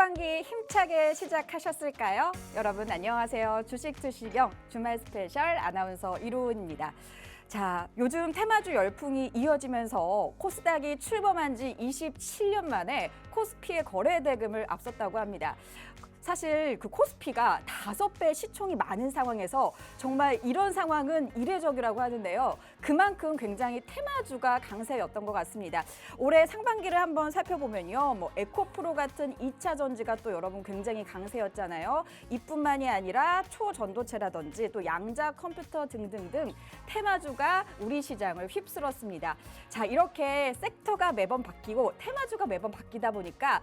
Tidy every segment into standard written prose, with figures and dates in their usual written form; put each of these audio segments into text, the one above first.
하반기 힘차게 시작하셨을까요? 여러분 안녕하세요. 주식 투시경 주말 스페셜 아나운서 이로운입니다. 자, 요즘 테마주 열풍이 이어지면서 코스닥이 출범한 지 27년 만에 코스피의 거래 대금을 앞섰다고 합니다. 사실 그 코스피가 5배 시총이 많은 상황에서 정말 이런 상황은 이례적이라고 하는데요. 그만큼 굉장히 테마주가 강세였던 것 같습니다. 올해 상반기를 한번 살펴보면요. 에코프로 같은 2차 전지가 또 여러분 굉장히 강세였잖아요. 이뿐만이 아니라 초전도체라든지 또 양자 컴퓨터 등등등 테마주가 우리 시장을 휩쓸었습니다. 자, 이렇게 섹터가 매번 바뀌고 테마주가 매번 바뀌다 보니까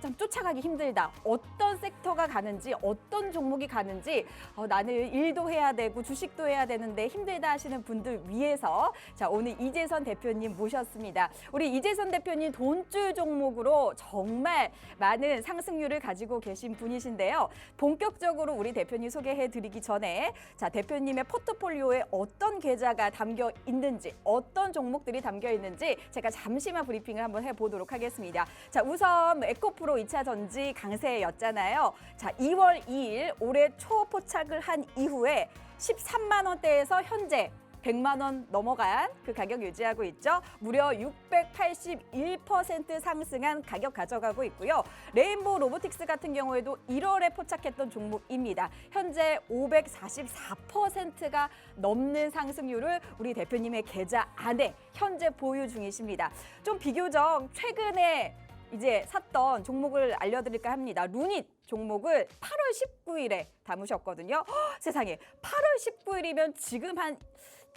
참 쫓아가기 힘들다. 어떤 섹터가 가는지 어떤 종목이 가는지 나는 일도 해야 되고 주식도 해야 되는데 힘들다 하시는 분들 위해서 자, 오늘 이재선 대표님 모셨습니다. 우리 이재선 대표님 돈줄 종목으로 정말 많은 상승률을 가지고 계신 분이신데요. 본격적으로 우리 대표님 소개해드리기 전에 자, 대표님의 포트폴리오에 어떤 계좌가 담겨 있는지 어떤 종목들이 담겨 있는지 제가 잠시만 브리핑을 한번 해보도록 하겠습니다. 자, 우선 에코프로 2차 전지 강세였잖아요. 자, 2월 2일 올해 초 포착을 한 이후에 13만 원대에서 현재 100만 원 넘어간 그 가격 유지하고 있죠. 무려 681% 상승한 가격 가져가고 있고요. 레인보우 로보틱스 같은 경우에도 1월에 포착했던 종목입니다. 현재 544%가 넘는 상승률을 우리 대표님의 계좌 안에 현재 보유 중이십니다. 좀 비교적 최근에 이제 샀던 종목을 알려드릴까 합니다. 루닛 종목을 8월 19일에 담으셨거든요. 세상에 8월 19일이면 지금 한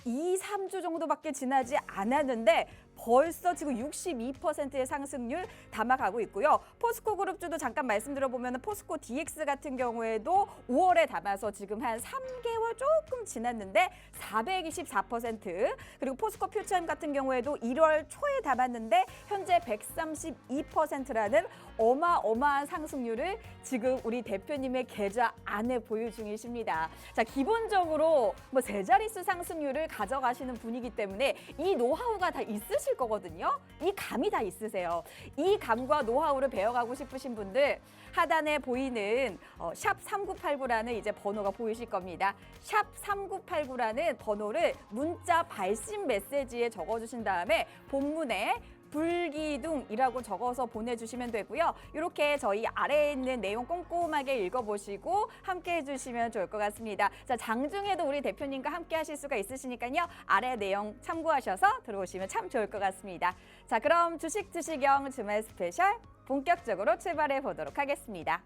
2, 3주 정도밖에 지나지 않았는데 벌써 지금 62%의 상승률 담아가고 있고요. 포스코 그룹주도 잠깐 말씀드려보면 포스코 DX 같은 경우에도 5월에 담아서 지금 한 3개월 조금 지났는데 424%, 그리고 포스코 퓨처엠 같은 경우에도 1월 초에 담았는데 현재 132%라는 어마어마한 상승률을 지금 우리 대표님의 계좌 안에 보유 중이십니다. 자, 기본적으로 세 자릿수 상승률을 가져가시는 분이기 때문에 이 노하우가 다 있으실 거거든요. 이 감이 다 있으세요. 이 감과 노하우를 배워가고 싶으신 분들 하단에 보이는 샵 3989라는 이제 번호가 보이실 겁니다. 샵 3989라는 번호를 문자 발신 메시지에 적어주신 다음에 본문에 불기둥이라고 적어서 보내주시면 되고요. 이렇게 저희 아래에 있는 내용 꼼꼼하게 읽어보시고 함께 해주시면 좋을 것 같습니다. 자, 장중에도 우리 대표님과 함께 하실 수가 있으시니까요. 아래 내용 참고하셔서 들어오시면 참 좋을 것 같습니다. 자, 그럼 주식 투시경 주말 스페셜 본격적으로 출발해 보도록 하겠습니다.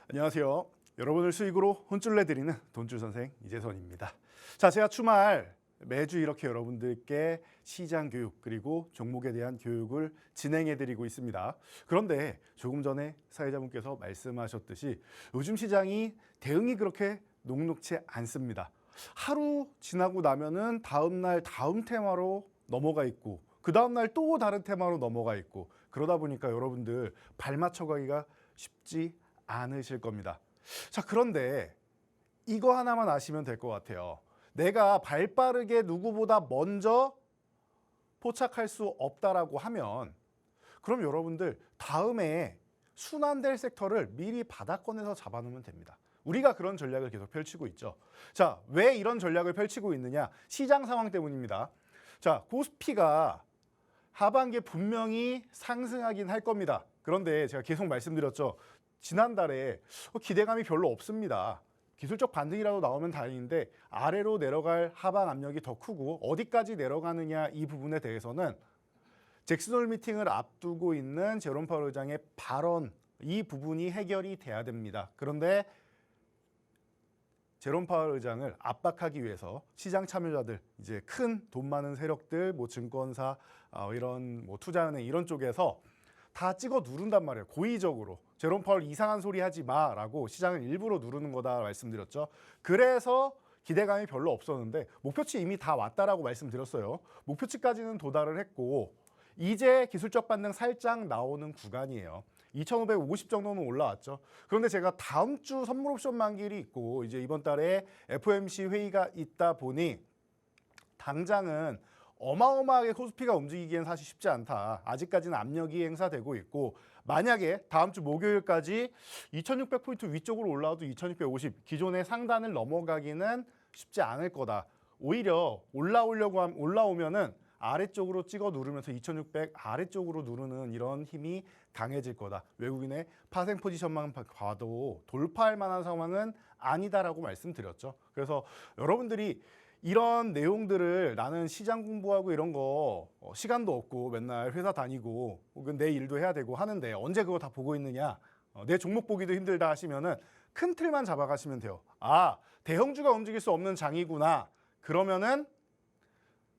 안녕하세요. 여러분을 수익으로 혼쭐 내드리는 돈줄 선생 이재선입니다. 자, 제가 주말 매주 이렇게 여러분들께 시장 교육 그리고 종목에 대한 교육을 진행해드리고 있습니다. 그런데 조금 전에 사회자분께서 말씀하셨듯이 요즘 시장이 대응이 그렇게 녹록치 않습니다. 하루 지나고 나면은 다음 날 다음 테마로 넘어가 있고 그 다음 날 또 다른 테마로 넘어가 있고 그러다 보니까 여러분들 발 맞춰가기가 쉽지 않으실 겁니다. 자, 그런데 이거 하나만 아시면 될 것 같아요. 내가 발빠르게 누구보다 먼저 포착할 수 없다라고 하면 그럼 여러분들 다음에 순환될 섹터를 미리 바닥권에서 잡아놓으면 됩니다. 우리가 그런 전략을 계속 펼치고 있죠. 자, 왜 이런 전략을 펼치고 있느냐? 시장 상황 때문입니다. 자, 코스피가 하반기에 분명히 상승하긴 할 겁니다. 그런데 제가 계속 말씀드렸죠. 지난달에 기대감이 별로 없습니다. 기술적 반등이라도 나오면 다행인데 아래로 내려갈 하방 압력이 더 크고 어디까지 내려가느냐 이 부분에 대해서는 잭슨홀 미팅을 앞두고 있는 제롬 파월 의장의 발언, 이 부분이 해결이 돼야 됩니다. 그런데 제롬 파월 의장을 압박하기 위해서 시장 참여자들, 이제 큰 돈 많은 세력들, 뭐 증권사, 이런 뭐 투자은행 이런 쪽에서 다 찍어 누른단 말이에요. 고의적으로. 제롬 파월 이상한 소리 하지 마라고 시장을 일부러 누르는 거다 말씀드렸죠. 그래서 기대감이 별로 없었는데 목표치 이미 다 왔다라고 말씀드렸어요. 목표치까지는 도달을 했고 이제 기술적 반등 살짝 나오는 구간이에요. 2,550 정도는 올라왔죠. 그런데 제가 다음 주 선물 옵션 만기일이 있고 이제 이번 달에 FOMC 회의가 있다 보니 당장은 어마어마하게 코스피가 움직이기엔 사실 쉽지 않다. 아직까지는 압력이 행사되고 있고 만약에 다음 주 목요일까지 2,600포인트 위쪽으로 올라와도 2,650 기존의 상단을 넘어가기는 쉽지 않을 거다. 오히려 올라오면은 아래쪽으로 찍어 누르면서 2,600 아래쪽으로 누르는 이런 힘이 강해질 거다. 외국인의 파생 포지션만 봐도 돌파할 만한 상황은 아니다라고 말씀드렸죠. 그래서 여러분들이 이런 내용들을 나는 시장 공부하고 이런 거 시간도 없고 맨날 회사 다니고 혹은 내 일도 해야 되고 하는데 언제 그거 다 보고 있느냐, 내 종목 보기도 힘들다 하시면은 큰 틀만 잡아가시면 돼요. 아, 대형주가 움직일 수 없는 장이구나. 그러면은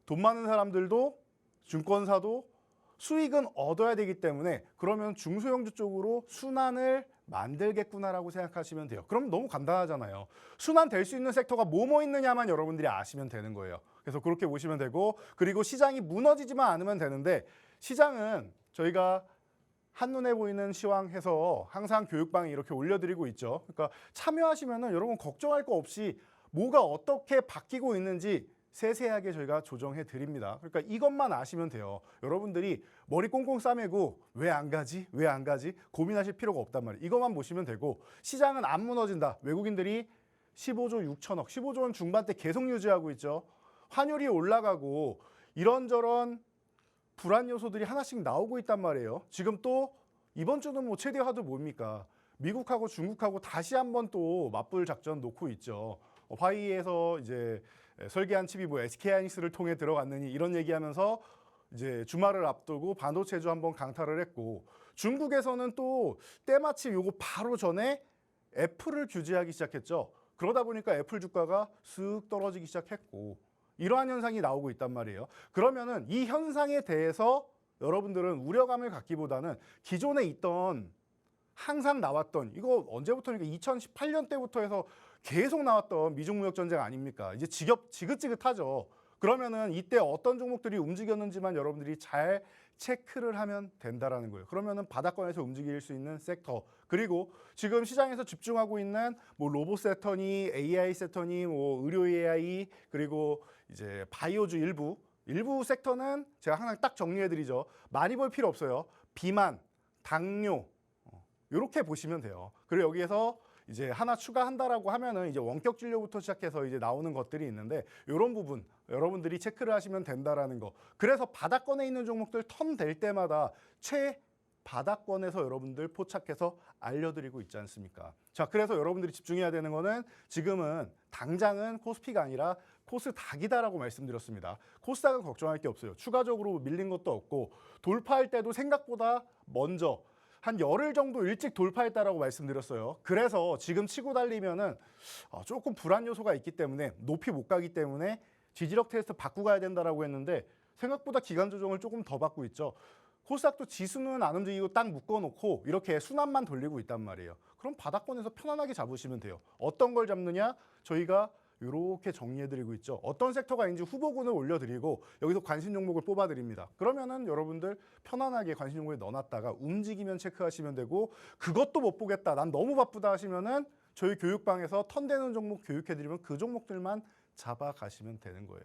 돈 많은 사람들도 증권사도 수익은 얻어야 되기 때문에 그러면 중소형주 쪽으로 순환을 만들겠구나라고 생각하시면 돼요. 그럼 너무 간단하잖아요. 순환 될 수 있는 섹터가 뭐뭐 있느냐만 여러분들이 아시면 되는 거예요. 그래서 그렇게 보시면 되고 그리고 시장이 무너지지만 않으면 되는데 시장은 저희가 한눈에 보이는 시황해서 항상 교육방에 이렇게 올려드리고 있죠. 그러니까 참여하시면은 여러분 걱정할 거 없이 뭐가 어떻게 바뀌고 있는지 세세하게 저희가 조정해 드립니다. 그러니까 이것만 아시면 돼요. 여러분들이 머리 꽁꽁 싸매고 왜 안 가지? 왜 안 가지? 고민하실 필요가 없단 말이에요. 이것만 보시면 되고 시장은 안 무너진다. 외국인들이 15조 6천억, 15조 원 중반대 계속 유지하고 있죠. 환율이 올라가고 이런저런 불안 요소들이 하나씩 나오고 있단 말이에요. 지금 또 이번 주는 뭐 최대 화두 뭡니까? 미국하고 중국하고 다시 한번 또 맞불 작전 놓고 있죠. 화이에서 이제 설계한 칩이 뭐 SK하이닉스를 통해 들어갔느니 이런 얘기하면서 이제 주말을 앞두고 반도체주 한번 강타를 했고 중국에서는 또 때마침 요거 바로 전에 애플을 규제하기 시작했죠. 그러다 보니까 애플 주가가 쓱 떨어지기 시작했고 이러한 현상이 나오고 있단 말이에요. 그러면은 이 현상에 대해서 여러분들은 우려감을 갖기보다는 기존에 있던 항상 나왔던 이거 언제부터니까 2018년 때부터 해서 계속 나왔던 미중 무역 전쟁 아닙니까? 이제 지긋지긋하죠. 그러면은 이때 어떤 종목들이 움직였는지만 여러분들이 잘 체크를 하면 된다라는 거예요. 그러면은 바닥권에서 움직일 수 있는 섹터 그리고 지금 시장에서 집중하고 있는 뭐 로봇 섹터니 AI 섹터니 뭐 의료 AI 그리고 이제 바이오주 일부 섹터는 제가 항상 딱 정리해드리죠. 많이 볼 필요 없어요. 비만, 당뇨 이렇게 보시면 돼요. 그리고 여기에서 이제 하나 추가한다라고 하면은 이제 원격 진료부터 시작해서 이제 나오는 것들이 있는데 이런 부분 여러분들이 체크를 하시면 된다라는 거. 그래서 바닥권에 있는 종목들 턴 될 때마다 바닥권에서 여러분들 포착해서 알려드리고 있지 않습니까? 자, 그래서 여러분들이 집중해야 되는 거는 지금은 당장은 코스피가 아니라 코스닥이다라고 말씀드렸습니다. 코스닥은 걱정할 게 없어요. 추가적으로 밀린 것도 없고 돌파할 때도 생각보다 먼저 한 열흘 정도 일찍 돌파했다라고 말씀드렸어요. 그래서 지금 치고 달리면은 조금 불안 요소가 있기 때문에 높이 못 가기 때문에 지지력 테스트 받고 가야 된다라고 했는데 생각보다 기간 조정을 조금 더 받고 있죠. 코스닥도 지수는 안 움직이고 딱 묶어놓고 이렇게 순환만 돌리고 있단 말이에요. 그럼 바닥권에서 편안하게 잡으시면 돼요. 어떤 걸 잡느냐? 저희가 이렇게 정리해드리고 있죠. 어떤 섹터가 있는지 후보군을 올려드리고 여기서 관심 종목을 뽑아드립니다. 그러면은 여러분들 편안하게 관심 종목에 넣어놨다가 움직이면 체크하시면 되고 그것도 못 보겠다, 난 너무 바쁘다 하시면은 저희 교육방에서 턴되는 종목 교육해드리면 그 종목들만 잡아가시면 되는 거예요.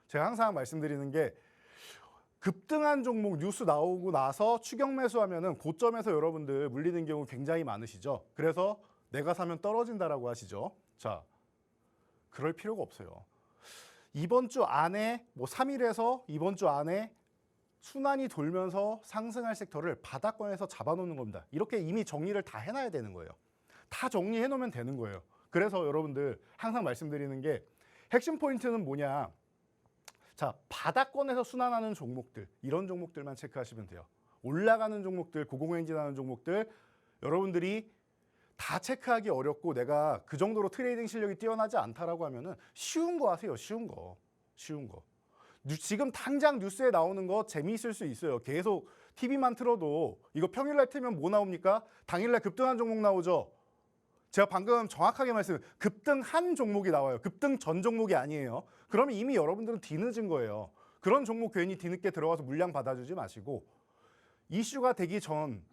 제가 항상 말씀드리는 게 급등한 종목 뉴스 나오고 나서 추격 매수하면은 고점에서 여러분들 물리는 경우 굉장히 많으시죠. 그래서 내가 사면 떨어진다라고 하시죠. 자, 그럴 필요가 없어요. 이번 주 안에 뭐 3일에서 이번 주 안에 순환이 돌면서 상승할 섹터를 바닥권에서 잡아놓는 겁니다. 이렇게 이미 정리를 다 해놔야 되는 거예요. 다 정리해 놓으면 되는 거예요. 그래서 여러분들 항상 말씀드리는 게 핵심 포인트는 뭐냐? 자, 바닥권에서 순환하는 종목들, 이런 종목들만 체크하시면 돼요. 올라가는 종목들, 고공행진하는 종목들, 여러분들이 다 체크하기 어렵고 내가 그 정도로 트레이딩 실력이 뛰어나지 않다라고 하면은 쉬운 거 하세요. 쉬운 거. 쉬운 거. 지금 당장 뉴스에 나오는 거 재미있을 수 있어요. 계속 TV만 틀어도 이거 평일날 틀면 뭐 나옵니까? 당일날 급등한 종목 나오죠. 제가 방금 정확하게 급등한 종목이 나와요. 급등 전 종목이 아니에요. 그러면 이미 여러분들은 뒤늦은 거예요. 그런 종목 괜히 뒤늦게 들어가서 물량 받아주지 마시고 이슈가 되기 전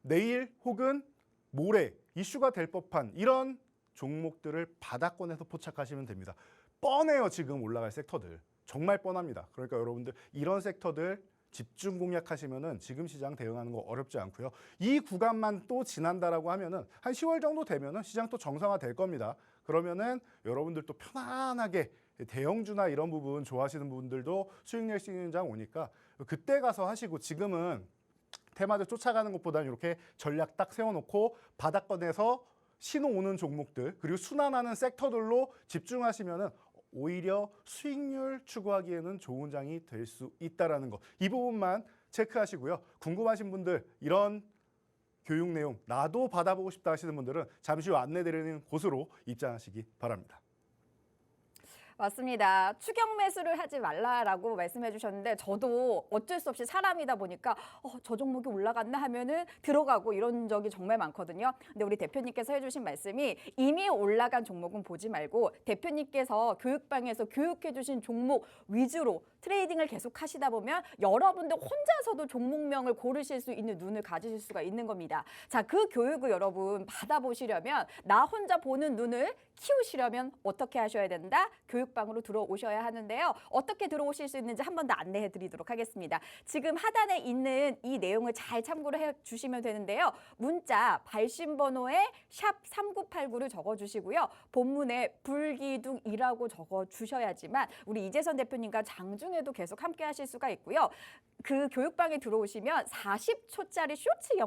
내일 혹은 모레 이슈가 될 법한 이런 종목들을 바닥권에서 포착하시면 됩니다. 뻔해요. 지금 올라갈 섹터들. 정말 뻔합니다. 그러니까 여러분들 이런 섹터들 집중 공략하시면은 지금 시장 대응하는 거 어렵지 않고요. 이 구간만 또 지난다라고 하면은 한 10월 정도 되면은 시장 또 정상화 될 겁니다. 그러면은 여러분들 또 편안하게 대형주나 이런 부분 좋아하시는 분들도 수익 낼 수 있는 장 오니까 그때 가서 하시고 지금은 테마주 쫓아가는 것보다는 이렇게 전략 딱 세워놓고 바닥권에서 신호 오는 종목들 그리고 순환하는 섹터들로 집중하시면은 오히려 수익률 추구하기에는 좋은 장이 될 수 있다는 거. 이 부분만 체크하시고요. 궁금하신 분들 이런 교육 내용 나도 받아보고 싶다 하시는 분들은 잠시 후 안내드리는 곳으로 입장하시기 바랍니다. 맞습니다. 추격 매수를 하지 말라라고 말씀해 주셨는데 저도 어쩔 수 없이 사람이다 보니까 저 종목이 올라갔나 하면은 들어가고 이런 적이 정말 많거든요. 근데 우리 대표님께서 해주신 말씀이 이미 올라간 종목은 보지 말고 대표님께서 교육방에서 교육해 주신 종목 위주로 트레이딩을 계속 하시다 보면 여러분들 혼자서도 종목명을 고르실 수 있는 눈을 가지실 수가 있는 겁니다. 자, 그 교육을 여러분 받아보시려면 나 혼자 보는 눈을 키우시려면 어떻게 하셔야 된다? 교육방으로 들어오셔야 하는데요. 어떻게 들어오실 수 있는지 한 번 더 안내해 드리도록 하겠습니다. 지금 하단에 있는 이 내용을 잘 참고를 해 주시면 되는데요. 문자 발신번호에 샵 3989를 적어주시고요. 본문에 불기둥이라고 적어주셔야지만 우리 이재선 대표님과 장중에도 계속 함께 하실 수가 있고요. 그 교육방에 들어오시면 40초짜리 쇼츠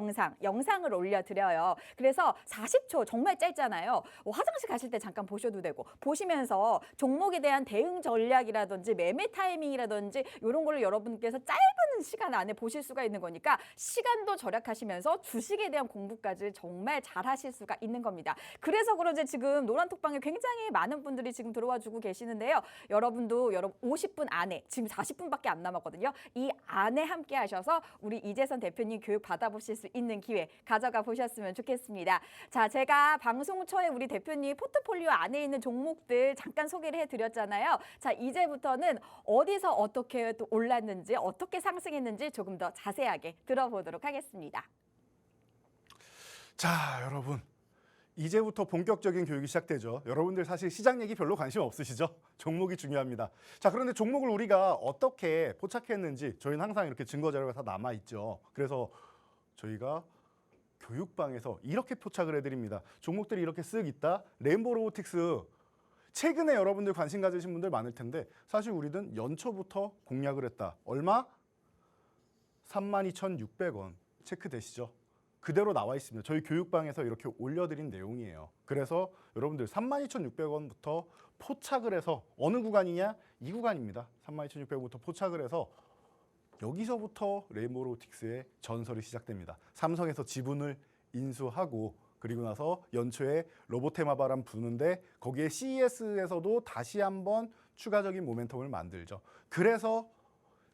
영상을 올려드려요. 그래서 40초 정말 짧잖아요. 화장실 가실 때 잠깐 보셔도 되고 보시면서 종목에 대한 대응 전략이라든지 매매 타이밍이라든지 이런 거를 여러분께서 짧은 시간 안에 보실 수가 있는 거니까 시간도 절약하시면서 주식에 대한 공부까지 정말 잘 하실 수가 있는 겁니다. 그래서 그런지 지금 노란톡방에 굉장히 많은 분들이 지금 들어와 주고 계시는데요. 여러분도 50분 안에 지금 40분밖에 안 남았거든요. 이 안에 함께 하셔서 우리 이재선 대표님 교육 받아보실 수 있는 기회 가져가 보셨으면 좋겠습니다. 자, 제가 방송 초에 우리 대표님 포트폴리오 안에 있는 종목들 잠깐 소개를 해드렸잖아요. 자, 이제부터는 어디서 어떻게 또 올랐는지 어떻게 상승했는지 조금 더 자세하게 들어보도록 하겠습니다. 자, 여러분. 이제부터 본격적인 교육이 시작되죠. 여러분들 사실 시장 얘기 별로 관심 없으시죠? 종목이 중요합니다. 자, 그런데 종목을 우리가 어떻게 포착했는지 저희는 항상 이렇게 증거 자료가 다 남아 있죠. 그래서 저희가 교육방에서 이렇게 포착을 해드립니다. 종목들이 이렇게 쓱 있다. 레인보우 로보틱스 최근에 여러분들 관심 가지신 분들 많을 텐데 사실 우리는 연초부터 공략을 했다. 얼마? 32,600원 체크되시죠? 그대로 나와 있습니다. 저희 교육방에서 이렇게 올려드린 내용이에요. 그래서 여러분들 32,600원부터 포착을 해서 어느 구간이냐? 이 구간입니다. 32,600원부터 포착을 해서 여기서부터 레인보우 로보틱스의 전설이 시작됩니다. 삼성에서 지분을 인수하고 그리고 나서 연초에 로보테마 바람 부는데 거기에 CES에서도 다시 한번 추가적인 모멘텀을 만들죠. 그래서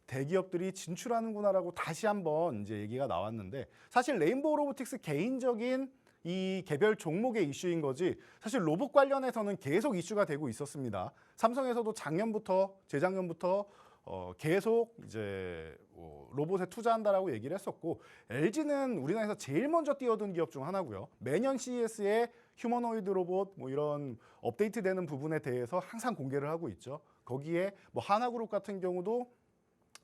대기업들이 진출하는구나라고 다시 한번 이제 얘기가 나왔는데 사실 레인보우 로보틱스 개인적인 이 개별 종목의 이슈인 거지 사실 로봇 관련해서는 계속 이슈가 되고 있었습니다. 삼성에서도 작년부터 재작년부터 계속 이제 로봇에 투자한다라고 얘기를 했었고 LG는 우리나라에서 제일 먼저 뛰어든 기업 중 하나고요. 매년 CES에 휴머노이드 로봇 뭐 이런 업데이트되는 부분에 대해서 항상 공개를 하고 있죠. 거기에 뭐 하나그룹 같은 경우도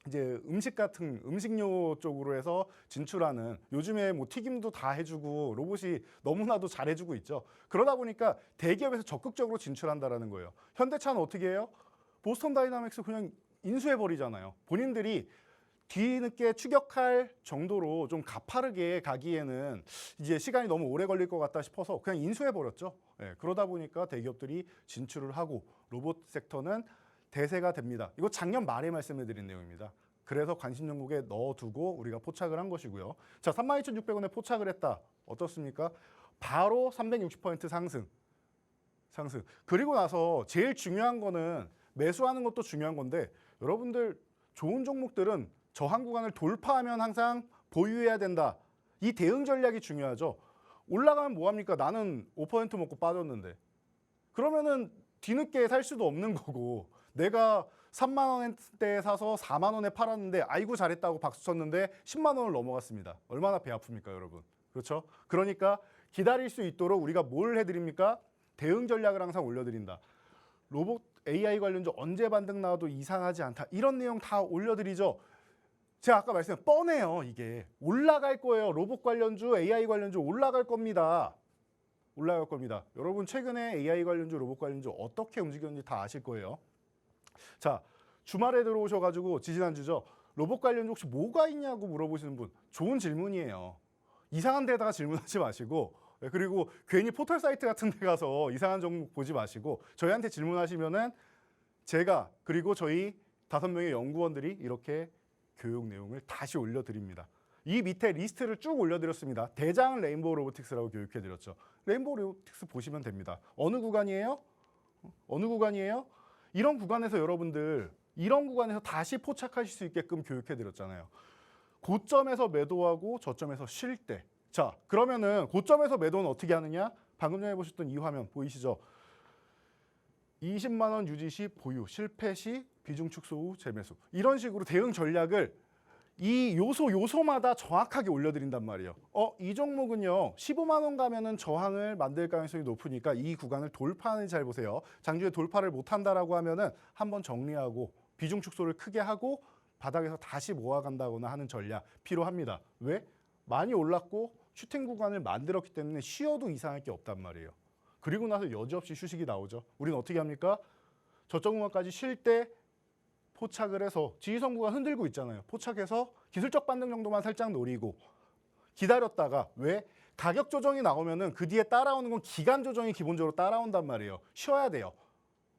이제 음식료 쪽으로 해서 진출하는 요즘에 뭐 튀김도 다 해주고 로봇이 너무나도 잘해주고 있죠. 그러다 보니까 대기업에서 적극적으로 진출한다라는 거예요. 현대차는 어떻게 해요? 보스턴 다이나믹스 그냥 인수해버리잖아요. 본인들이 뒤늦게 추격할 정도로 좀 가파르게 가기에는 이제 시간이 너무 오래 걸릴 것 같다 싶어서 그냥 인수해버렸죠. 예, 그러다 보니까 대기업들이 진출을 하고 로봇 섹터는 대세가 됩니다. 이거 작년 말에 말씀해 드린 내용입니다. 그래서 관심 종목에 넣어두고 우리가 포착을 한 것이고요. 자, 32,600원에 포착을 했다. 어떻습니까? 바로 360포인트 상승. 그리고 나서 제일 중요한 거는 매수하는 것도 중요한 건데 여러분들 좋은 종목들은 저항 구간을 돌파하면 항상 보유해야 된다. 이 대응 전략이 중요하죠. 올라가면 뭐합니까? 나는 5% 먹고 빠졌는데. 그러면은 뒤늦게 살 수도 없는 거고 내가 3만 원대에 사서 4만 원에 팔았는데 아이고 잘했다고 박수 쳤는데 10만 원을 넘어갔습니다. 얼마나 배 아픕니까, 여러분? 그렇죠? 그러니까 기다릴 수 있도록 우리가 뭘 해드립니까? 대응 전략을 항상 올려드린다. 로봇 AI 관련주 언제 반등 나와도 이상하지 않다. 이런 내용 다 올려드리죠. 제가 아까 말씀드린 뻔해요. 이게 올라갈 거예요. 로봇 관련주, AI 관련주 올라갈 겁니다. 올라갈 겁니다. 여러분 최근에 AI 관련주, 로봇 관련주 어떻게 움직였는지 다 아실 거예요. 자, 주말에 들어오셔가지고 지지난주죠. 로봇 관련주 혹시 뭐가 있냐고 물어보시는 분 좋은 질문이에요. 이상한 데다가 질문하지 마시고 그리고 괜히 포털 사이트 같은 데 가서 이상한 종목 보지 마시고 저희한테 질문하시면은 제가 그리고 저희 5명의 연구원들이 이렇게 교육 내용을 다시 올려드립니다. 이 밑에 리스트를 쭉 올려드렸습니다. 대장 레인보우 로보틱스라고 교육해드렸죠. 레인보우 로보틱스 보시면 됩니다. 어느 구간이에요? 어느 구간이에요? 이런 구간에서 여러분들 이런 구간에서 다시 포착하실 수 있게끔 교육해드렸잖아요. 고점에서 매도하고 저점에서 쉴 때. 자, 그러면은 고점에서 매도는 어떻게 하느냐? 방금 전에 보셨던 이 화면 보이시죠? 20만 원 유지 시 보유, 실패 시 비중 축소 후 재매수. 이런 식으로 대응 전략을 이 요소마다 정확하게 올려드린단 말이에요. 이 종목은요 15만 원 가면은 저항을 만들 가능성이 높으니까 이 구간을 돌파하는지 잘 보세요. 장중에 돌파를 못한다라고 하면은 한번 정리하고 비중 축소를 크게 하고 바닥에서 다시 모아간다거나 하는 전략 필요합니다. 왜? 많이 올랐고 슈팅 구간을 만들었기 때문에 쉬어도 이상할 게 없단 말이에요. 그리고 나서 여지없이 휴식이 나오죠. 우리는 어떻게 합니까? 저점 구간까지 쉴 때 포착을 해서 지지선 구간 흔들고 있잖아요. 포착해서 기술적 반등 정도만 살짝 노리고 기다렸다가 왜? 가격 조정이 나오면은 그 뒤에 따라오는 건 기간 조정이 기본적으로 따라온단 말이에요. 쉬어야 돼요.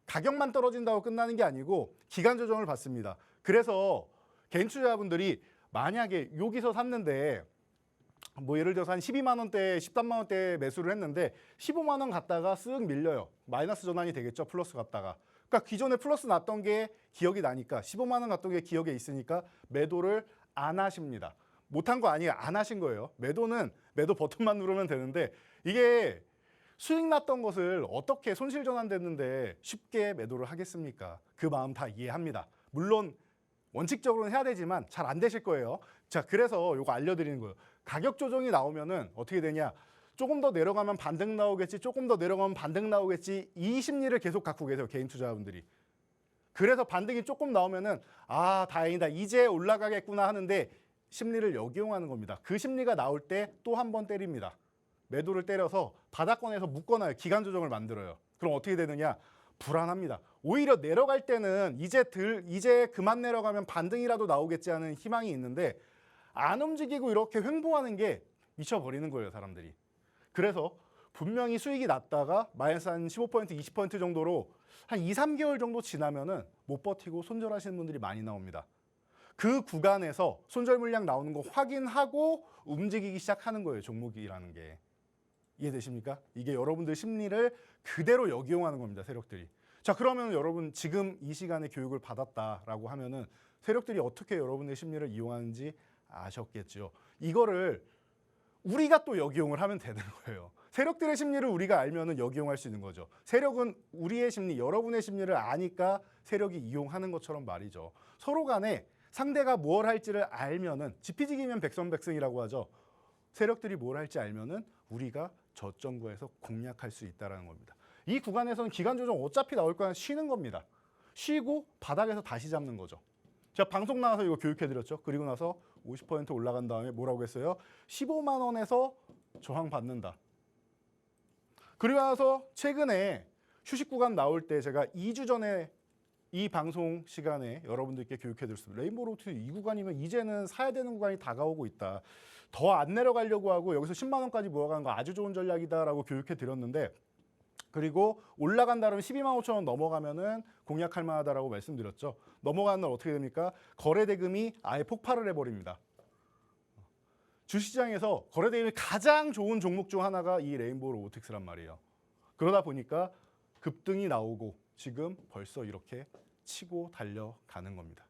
가격만 떨어진다고 끝나는 게 아니고 기간 조정을 받습니다. 그래서 개인 투자자분들이 만약에 여기서 샀는데 뭐 예를 들어서 한 12만 원대, 13만 원대 매수를 했는데 15만 원 갔다가 쓱 밀려요. 마이너스 전환이 되겠죠. 플러스 갔다가. 그러니까 기존에 플러스 났던 게 기억이 나니까 15만 원 갔던 게 기억에 있으니까 매도를 안 하십니다. 못한 거 아니에요. 안 하신 거예요. 매도는 매도 버튼만 누르면 되는데 이게 수익 났던 것을 어떻게 손실 전환됐는데 쉽게 매도를 하겠습니까? 그 마음 다 이해합니다. 물론 원칙적으로는 해야 되지만 잘 안 되실 거예요. 자, 그래서 이거 알려드리는 거예요. 가격 조정이 나오면은 어떻게 되냐? 조금 더 내려가면 반등 나오겠지, 조금 더 내려가면 반등 나오겠지, 이 심리를 계속 갖고 계세요, 개인 투자자분들이. 그래서 반등이 조금 나오면은 아, 다행이다, 이제 올라가겠구나 하는데 심리를 역이용하는 겁니다. 그 심리가 나올 때 또 한 번 때립니다. 매도를 때려서 바닥권에서 묶어놔요. 기간 조정을 만들어요. 그럼 어떻게 되느냐? 불안합니다. 오히려 내려갈 때는 이제 그만 내려가면 반등이라도 나오겠지 하는 희망이 있는데 안 움직이고 이렇게 횡보하는 게 미쳐버리는 거예요, 사람들이. 그래서 분명히 수익이 났다가 마이너스 한 15%, 20% 정도로 한 2, 3개월 정도 지나면은 못 버티고 손절하시는 분들이 많이 나옵니다. 그 구간에서 손절 물량 나오는 거 확인하고 움직이기 시작하는 거예요, 종목이라는 게. 이해되십니까? 이게 여러분들 심리를 그대로 역이용하는 겁니다, 세력들이. 자, 그러면 여러분 지금 이 시간에 교육을 받았다라고 하면은 세력들이 어떻게 여러분의 심리를 이용하는지 아셨겠죠. 이거를 우리가 또 역이용을 하면 되는 거예요. 세력들의 심리를 우리가 알면은 역이용할 수 있는 거죠. 세력은 우리의 심리, 여러분의 심리를 아니까 세력이 이용하는 것처럼 말이죠. 서로 간에 상대가 뭘 할지를 알면은 지피지기면 백선백승이라고 하죠. 세력들이 뭘 할지 알면은 우리가 저점구에서 공략할 수 있다는 겁니다. 이 구간에서는 기간 조정 어차피 나올 거는 쉬는 겁니다. 쉬고 바닥에서 다시 잡는 거죠. 제가 방송 나와서 이거 교육해드렸죠. 그리고 나서 50% 올라간 다음에 뭐라고 했어요? 15만 원에서 저항 받는다. 그리고 나서 최근에 휴식 구간 나올 때 제가 2주 전에 이 방송 시간에 여러분들께 교육해드렸습니다. 레인보우 로보틱스 이 구간이면 이제는 사야 되는 구간이 다가오고 있다. 더 안 내려가려고 하고 여기서 10만 원까지 모아가는 거 아주 좋은 전략이다라고 교육해드렸는데 그리고 올라간다면 12만 5천 원 넘어가면은 공략할 만하다라고 말씀드렸죠. 넘어가는 날 어떻게 됩니까? 거래 대금이 아예 폭발을 해버립니다. 주시장에서 거래 대금이 가장 좋은 종목 중 하나가 이 레인보우 로보틱스란 말이에요. 그러다 보니까 급등이 나오고 지금 벌써 이렇게 치고 달려가는 겁니다.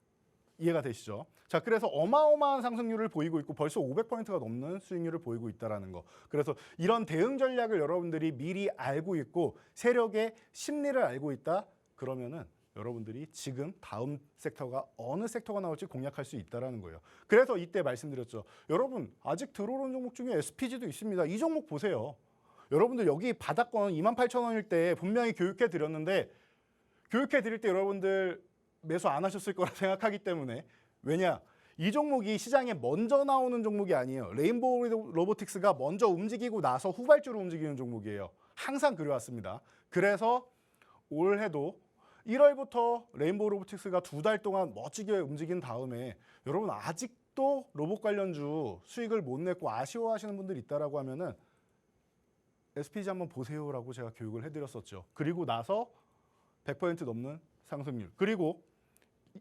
이해가 되시죠? 자, 그래서 어마어마한 상승률을 보이고 있고 벌써 500%가 넘는 수익률을 보이고 있다는 거. 그래서 이런 대응 전략을 여러분들이 미리 알고 있고 세력의 심리를 알고 있다. 그러면은 여러분들이 지금 다음 섹터가 어느 섹터가 나올지 공략할 수 있다는 거예요. 그래서 이때 말씀드렸죠. 여러분 아직 들어오는 종목 중에 SPG도 있습니다. 이 종목 보세요. 여러분들 여기 바닥권 28,000원일 때 분명히 교육해 드렸는데 교육해 드릴 때 여러분들 매수 안 하셨을 거라 생각하기 때문에 왜냐? 이 종목이 시장에 먼저 나오는 종목이 아니에요. 레인보우 로보틱스가 먼저 움직이고 나서 후발주로 움직이는 종목이에요. 항상 그래왔습니다. 그래서 올해도 1월부터 레인보우 로보틱스가 2달 동안 멋지게 움직인 다음에 여러분 아직도 로봇 관련주 수익을 못 냈고 아쉬워하시는 분들이 있다라고 하면은 SPG 한번 보세요라고 제가 교육을 해드렸었죠. 그리고 나서 100% 넘는 상승률. 그리고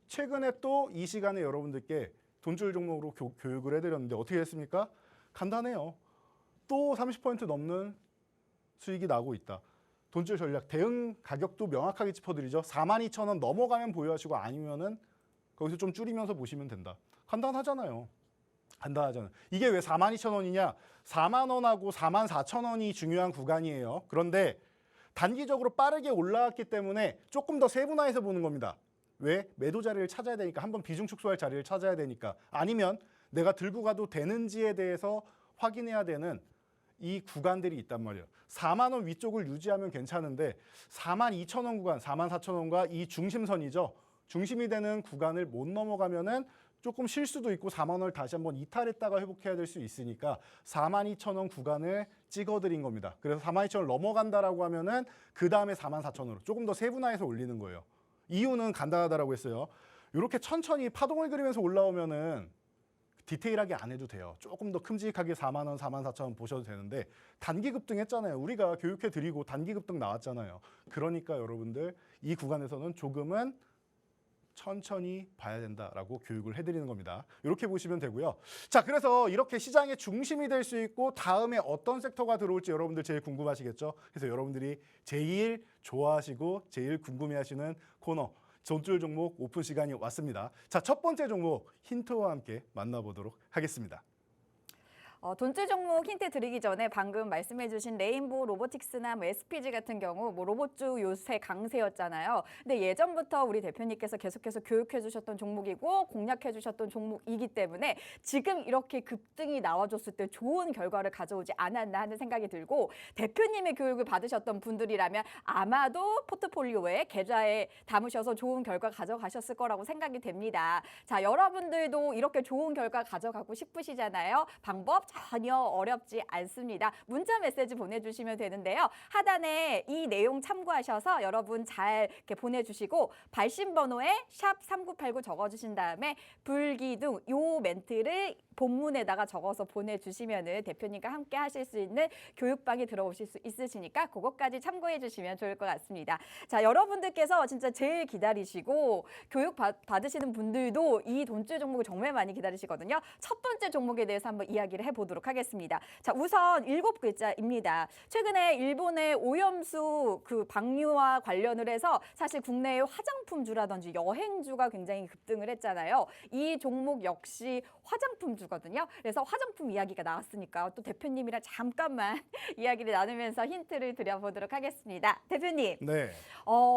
최근에 또 이 시간에 여러분들께 돈줄 종목으로 교육을 해드렸는데 어떻게 됐습니까? 간단해요. 또 30% 넘는 수익이 나고 있다. 돈줄 전략 대응 가격도 명확하게 짚어드리죠. 42,000원 넘어가면 보유하시고 아니면은 거기서 좀 줄이면서 보시면 된다. 간단하잖아요. 간단하잖아요. 이게 왜 42,000원이냐? 4만 원하고 44,000원이 중요한 구간이에요. 그런데 단기적으로 빠르게 올라왔기 때문에 조금 더 세분화해서 보는 겁니다. 왜? 매도 자리를 찾아야 되니까 한번 비중 축소할 자리를 찾아야 되니까 아니면 내가 들고 가도 되는지에 대해서 확인해야 되는 이 구간들이 있단 말이에요. 4만 원 위쪽을 유지하면 괜찮은데 4만 2천 원 구간, 4만 4천 원과 이 중심선이죠. 중심이 되는 구간을 못 넘어가면은 조금 쉴 수도 있고 4만 원을 다시 한번 이탈했다가 회복해야 될 수 있으니까 4만 2천 원 구간을 찍어드린 겁니다. 그래서 4만 2천 원을 넘어간다라고 하면은 그 다음에 4만 4천 원으로 조금 더 세분화해서 올리는 거예요. 이유는 간단하다라고 했어요. 이렇게 천천히 파동을 그리면서 올라오면은 디테일하게 안 해도 돼요. 조금 더 큼직하게 4만 원, 4만 4천 원 보셔도 되는데 단기 급등했잖아요. 우리가 교육해 드리고 단기 급등 나왔잖아요. 그러니까 여러분들 이 구간에서는 조금은 천천히 봐야 된다라고 교육을 해드리는 겁니다. 이렇게 보시면 되고요. 자, 그래서 이렇게 시장의 중심이 될 수 있고 다음에 어떤 섹터가 들어올지 여러분들 제일 궁금하시겠죠? 그래서 여러분들이 제일 좋아하시고 제일 궁금해하시는 코너 돈줄 종목 오픈 시간이 왔습니다. 자, 첫 번째 종목 힌트와 함께 만나보도록 하겠습니다. 돈줄 종목 힌트 드리기 전에 방금 말씀해주신 레인보우 로보틱스나 SPG 같은 경우 로봇주 요새 강세였잖아요. 근데 예전부터 우리 대표님께서 계속해서 교육해주셨던 종목이고 공략해주셨던 종목이기 때문에 지금 이렇게 급등이 나와줬을 때 좋은 결과를 가져오지 않았나 하는 생각이 들고 대표님의 교육을 받으셨던 분들이라면 아마도 포트폴리오에 계좌에 담으셔서 좋은 결과 가져가셨을 거라고 생각이 됩니다. 자, 여러분들도 이렇게 좋은 결과 가져가고 싶으시잖아요. 방법 전혀 어렵지 않습니다. 문자 메시지 보내주시면 되는데요. 하단에 이 내용 참고하셔서 여러분 잘 이렇게 보내주시고 발신 번호에 샵 3989 적어주신 다음에 불기둥 요 멘트를 본문에다가 적어서 보내주시면 대표님과 함께 하실 수 있는 교육방에 들어오실 수 있으시니까 그것까지 참고해 주시면 좋을 것 같습니다. 자, 여러분들께서 진짜 제일 기다리시고 교육 받으시는 분들도 이 돈줄 종목을 정말 많이 기다리시거든요. 첫 번째 종목에 대해서 한번 이야기를 해보도록 하겠습니다. 자, 우선 7글자입니다. 최근에 일본의 오염수 그 방류와 관련을 해서 사실 국내의 화장품주라든지 여행주가 굉장히 급등을 했잖아요. 이 종목 역시 화장품주거든요. 그래서 화장품 이야기가 나왔으니까 또 대표님이랑 잠깐만 이야기를 나누면서 힌트를 드려보도록 하겠습니다. 대표님. 네.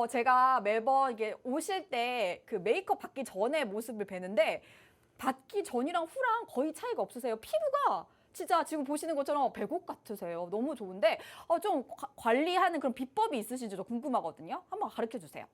제가 매번 이게 오실 때 그 메이크업 받기 전에 모습을 뵈는데 받기 전이랑 후랑 거의 차이가 없으세요. 피부가 진짜 지금 보시는 것처럼 백옥 같으세요. 너무 좋은데 좀 관리하는 그런 비법이 있으신지 저 궁금하거든요. 한번 가르쳐 주세요.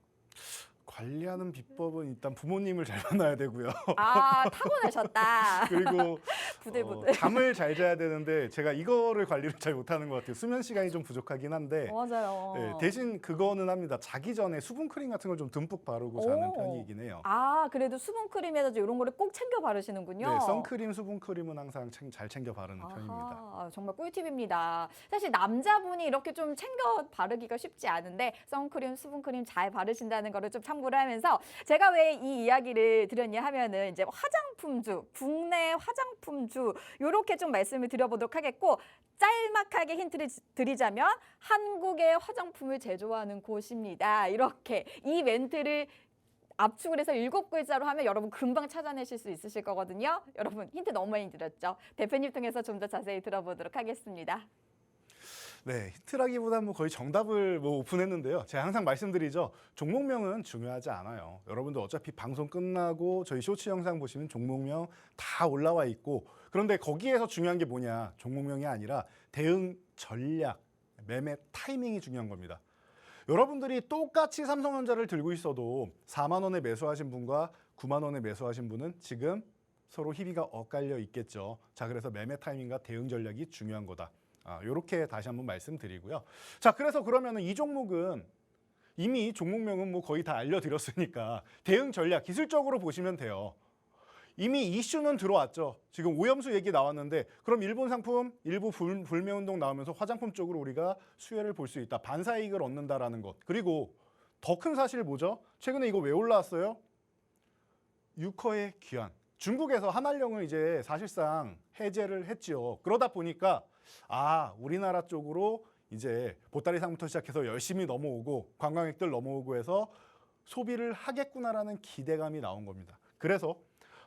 관리하는 비법은 일단 부모님을 잘 만나야 되고요. 아, 타고나셨다. 그리고 부들부들. 잠을 잘 자야 되는데 제가 이거를 관리를 잘 못하는 것 같아요. 수면 시간이 좀 부족하긴 한데 맞아요. 네, 대신 그거는 합니다. 자기 전에 수분 크림 같은 걸 좀 듬뿍 바르고 자는 오. 편이긴 해요. 아, 그래도 수분크림이라든지 이런 거를 꼭 챙겨 바르시는군요. 네, 선크림, 수분 크림은 항상 잘 챙겨 바르는 편입니다. 아하, 정말 꿀팁입니다. 사실 남자분이 이렇게 좀 챙겨 바르기가 쉽지 않은데 선크림, 수분크림 잘 바르신다는 거를 좀 참고를 하면서 제가 왜 이 이야기를 드렸냐 하면은 이제 화장품주, 국내 화장품주 요렇게 좀 말씀을 드려보도록 하겠고 짤막하게 힌트를 드리자면 한국의 화장품을 제조하는 곳입니다. 이렇게 이 멘트를 압축을 해서 7글자로 하면 여러분 금방 찾아내실 수 있으실 거거든요. 여러분 힌트 너무 많이 드렸죠? 대표님 통해서 좀 더 자세히 들어보도록 하겠습니다. 네, 히트라기보다 뭐 거의 정답을 뭐 오픈했는데요. 제가 항상 말씀드리죠. 종목명은 중요하지 않아요. 여러분들 어차피 방송 끝나고 저희 쇼츠 영상 보시면 종목명 다 올라와 있고 그런데 거기에서 중요한 게 뭐냐? 종목명이 아니라 대응 전략, 매매 타이밍이 중요한 겁니다. 여러분들이 똑같이 삼성전자를 들고 있어도 4만 원에 매수하신 분과 9만 원에 매수하신 분은 지금 서로 희비가 엇갈려 있겠죠. 자, 그래서 매매 타이밍과 대응 전략이 중요한 거다. 이렇게 다시 한번 말씀드리고요. 자, 그래서 그러면은 이 종목은 이미 종목명은 뭐 거의 다 알려드렸으니까 대응 전략 기술적으로 보시면 돼요. 이미 이슈는 들어왔죠. 지금 오염수 얘기 나왔는데 그럼 일본 상품 일부 불매운동 나오면서 화장품 쪽으로 우리가 수혜를 볼 수 있다. 반사이익을 얻는다라는 것. 그리고 더 큰 사실 뭐죠? 최근에 이거 왜 올라왔어요? 유커의 귀환. 중국에서 한알령을 이제 사실상 해제를 했죠. 그러다 보니까 우리나라 쪽으로 이제 보따리 상부터 시작해서 열심히 넘어오고 관광객들 넘어오고 해서 소비를 하겠구나라는 기대감이 나온 겁니다. 그래서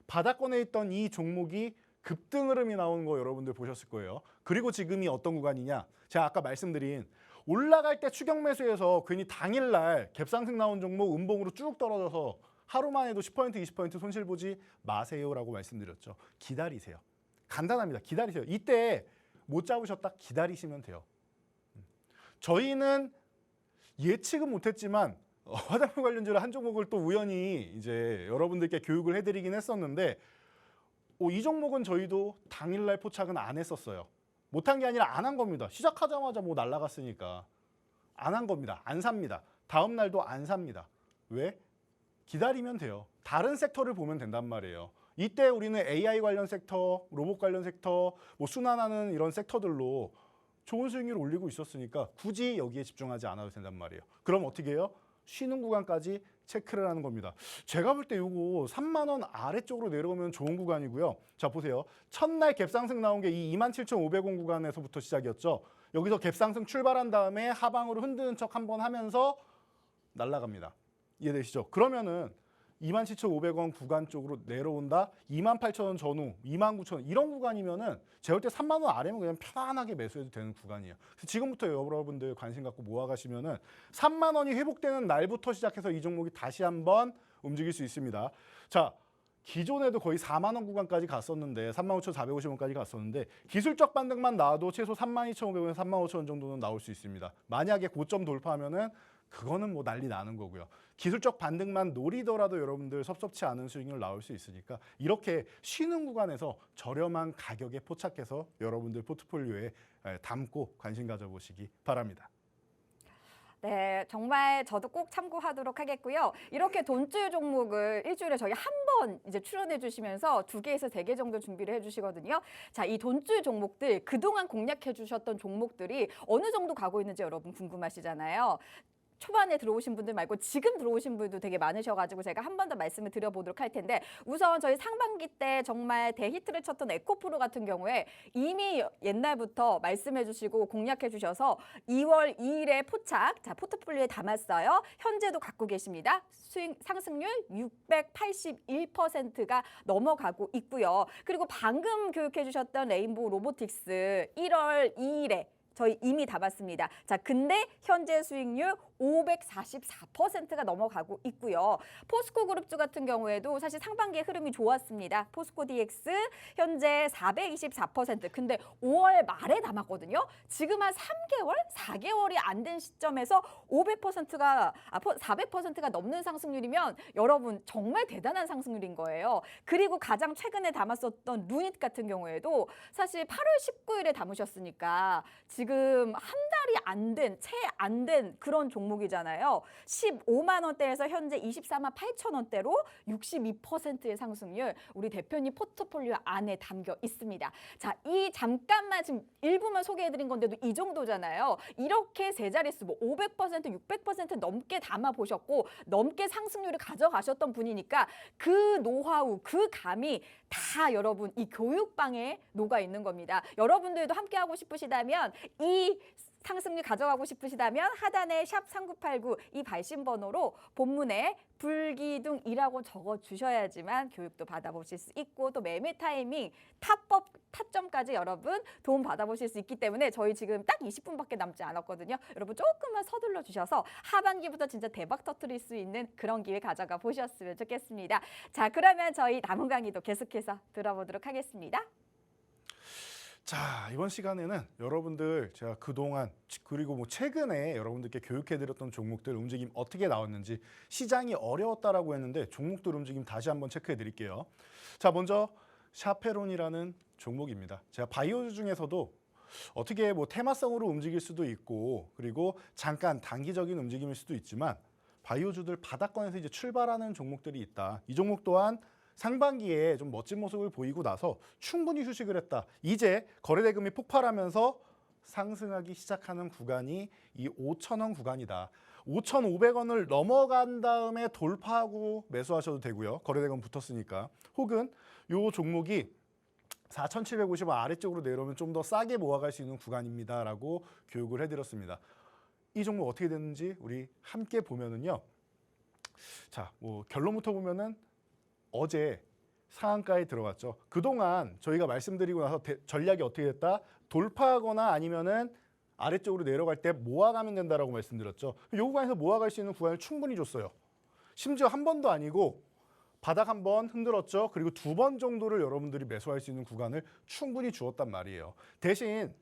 바닥권에 있던 이 종목이 급등 흐름이 나오는 거 여러분들 보셨을 거예요. 그리고 지금이 어떤 구간이냐? 제가 아까 말씀드린 올라갈 때 추격 매수해서 괜히 당일날 갭상승 나온 종목 음봉으로 쭉 떨어져서 하루만 해도 10% 20% 손실 보지 마세요라고 말씀드렸죠. 기다리세요. 간단합니다. 기다리세요. 이때 못 잡으셨다 기다리시면 돼요. 저희는 예측은 못했지만 화장품 관련주를 한 종목을 또 우연히 이제 여러분들께 교육을 해드리긴 했었는데 이 종목은 저희도 당일날 포착은 안 했었어요. 못한 게 아니라 안 한 겁니다. 시작하자마자 뭐 날라갔으니까 안 한 겁니다. 안 삽니다. 다음 날도 안 삽니다. 왜? 기다리면 돼요. 다른 섹터를 보면 된단 말이에요. 이때 우리는 AI 관련 섹터, 로봇 관련 섹터, 뭐 순환하는 이런 섹터들로 좋은 수익률을 올리고 있었으니까 굳이 여기에 집중하지 않아도 된단 말이에요. 그럼 어떻게 해요? 쉬는 구간까지 체크를 하는 겁니다. 제가 볼 때 이거 3만 원 아래쪽으로 내려오면 좋은 구간이고요. 자, 보세요. 첫날 갭상승 나온 게 이 27,500원 구간에서부터 시작이었죠. 여기서 갭상승 출발한 다음에 하방으로 흔드는 척 한번 하면서 날아갑니다. 이해되시죠? 그러면은 27,500원 구간 쪽으로 내려온다. 28,000원 전후, 29,000원 이런 구간이면은 제가 볼 때 3만 원 아래면 그냥 편안하게 매수해도 되는 구간이에요. 그래서 지금부터 여러분들 관심 갖고 모아가시면은 3만 원이 회복되는 날부터 시작해서 이 종목이 다시 한번 움직일 수 있습니다. 자, 기존에도 거의 4만 원 구간까지 갔었는데 35,450원까지 갔었는데 기술적 반등만 나와도 최소 32,500원에서 35,000원 정도는 나올 수 있습니다. 만약에 고점 돌파하면은 그거는 뭐 난리 나는 거고요. 기술적 반등만 노리더라도 여러분들 섭섭치 않은 수익률 나올 수 있으니까 이렇게 쉬는 구간에서 저렴한 가격에 포착해서 여러분들 포트폴리오에 담고 관심 가져보시기 바랍니다. 네, 정말 저도 꼭 참고하도록 하겠고요. 이렇게 돈줄 종목을 일주일에 저희 한 번 이제 출연해 주시면서 2개에서 3개 정도 준비를 해 주시거든요. 자, 이 돈줄 종목들 그동안 공략해 주셨던 종목들이 어느 정도 가고 있는지 여러분 궁금하시잖아요. 초반에 들어오신 분들 말고 지금 들어오신 분도 되게 많으셔가지고 제가 한 번 더 말씀을 드려보도록 할 텐데 우선 저희 상반기 때 정말 대히트를 쳤던 에코프로 같은 경우에 이미 옛날부터 말씀해 주시고 공략해 주셔서 2월 2일에 포착, 자 포트폴리오에 담았어요. 현재도 갖고 계십니다. 수익 상승률 681%가 넘어가고 있고요. 그리고 방금 교육해 주셨던 레인보우 로보틱스 1월 2일에 저희 이미 담았습니다. 자, 근데 현재 수익률 544%가 넘어가고 있고요. 포스코 그룹주 같은 경우에도 사실 상반기에 흐름이 좋았습니다. 포스코 DX 현재 424%. 근데 5월 말에 담았거든요. 지금 한 3개월, 4개월이 안 된 시점에서 400%가 넘는 상승률이면 여러분 정말 대단한 상승률인 거예요. 그리고 가장 최근에 담았었던 루닛 같은 경우에도 사실 8월 19일에 담으셨으니까 지금 한 달이 안 된, 채 안 된 그런 종목이잖아요. 15만 원대에서 현재 24만 8천 원대로 62%의 상승률 우리 대표님 포트폴리오 안에 담겨 있습니다. 자, 이 잠깐만 지금 일부만 소개해드린 건데도 이 정도잖아요. 이렇게 세 자릿수 뭐 500%, 600% 넘게 담아 보셨고 넘게 상승률을 가져가셨던 분이니까 그 노하우, 그 감이 다 여러분 이 교육방에 녹아 있는 겁니다. 여러분들도 함께 하고 싶으시다면 이 상승률 가져가고 싶으시다면 하단에 샵 3989 이 발신 번호로 본문에 불기둥이라고 적어주셔야지만 교육도 받아보실 수 있고 또 매매 타이밍, 타점까지 여러분 도움 받아보실 수 있기 때문에 저희 지금 딱 20분밖에 남지 않았거든요. 여러분 조금만 서둘러 주셔서 하반기부터 진짜 대박 터뜨릴 수 있는 그런 기회 가져가 보셨으면 좋겠습니다. 자, 그러면 저희 남은 강의도 계속해서 들어보도록 하겠습니다. 자, 이번 시간에는 여러분들 제가 그동안 그리고 뭐 최근에 여러분들께 교육해드렸던 종목들 움직임 어떻게 나왔는지 시장이 어려웠다라고 했는데 종목들 움직임 다시 한번 체크해드릴게요. 자, 먼저 샤페론이라는 종목입니다. 제가 바이오주 중에서도 어떻게 뭐 테마성으로 움직일 수도 있고 그리고 잠깐 단기적인 움직임일 수도 있지만 바이오주들 바닥권에서 이제 출발하는 종목들이 있다. 이 종목 또한 상반기에 좀 멋진 모습을 보이고 나서 충분히 휴식을 했다. 이제 거래대금이 폭발하면서 상승하기 시작하는 구간이 이 5,000원 구간이다. 5,500원을 넘어간 다음에 돌파하고 매수하셔도 되고요. 거래대금 붙었으니까. 혹은 이 종목이 4,750원 아래쪽으로 내려오면 좀 더 싸게 모아갈 수 있는 구간입니다라고 교육을 해드렸습니다. 이 종목 어떻게 됐는지 우리 함께 보면은요. 자, 뭐 결론부터 보면은 어제 상한가에 들어갔죠. 그동안 저희가 말씀드리고 나서 전략이 어떻게 됐다? 돌파하거나 아니면은 아래쪽으로 내려갈 때 모아가면 된다라고 말씀드렸죠. 이 구간에서 모아갈 수 있는 구간을 충분히 줬어요. 심지어 한 번도 아니고 바닥 한 번 흔들었죠. 그리고 2번 정도를 여러분들이 매수할 수 있는 구간을 충분히 주었단 말이에요. 대신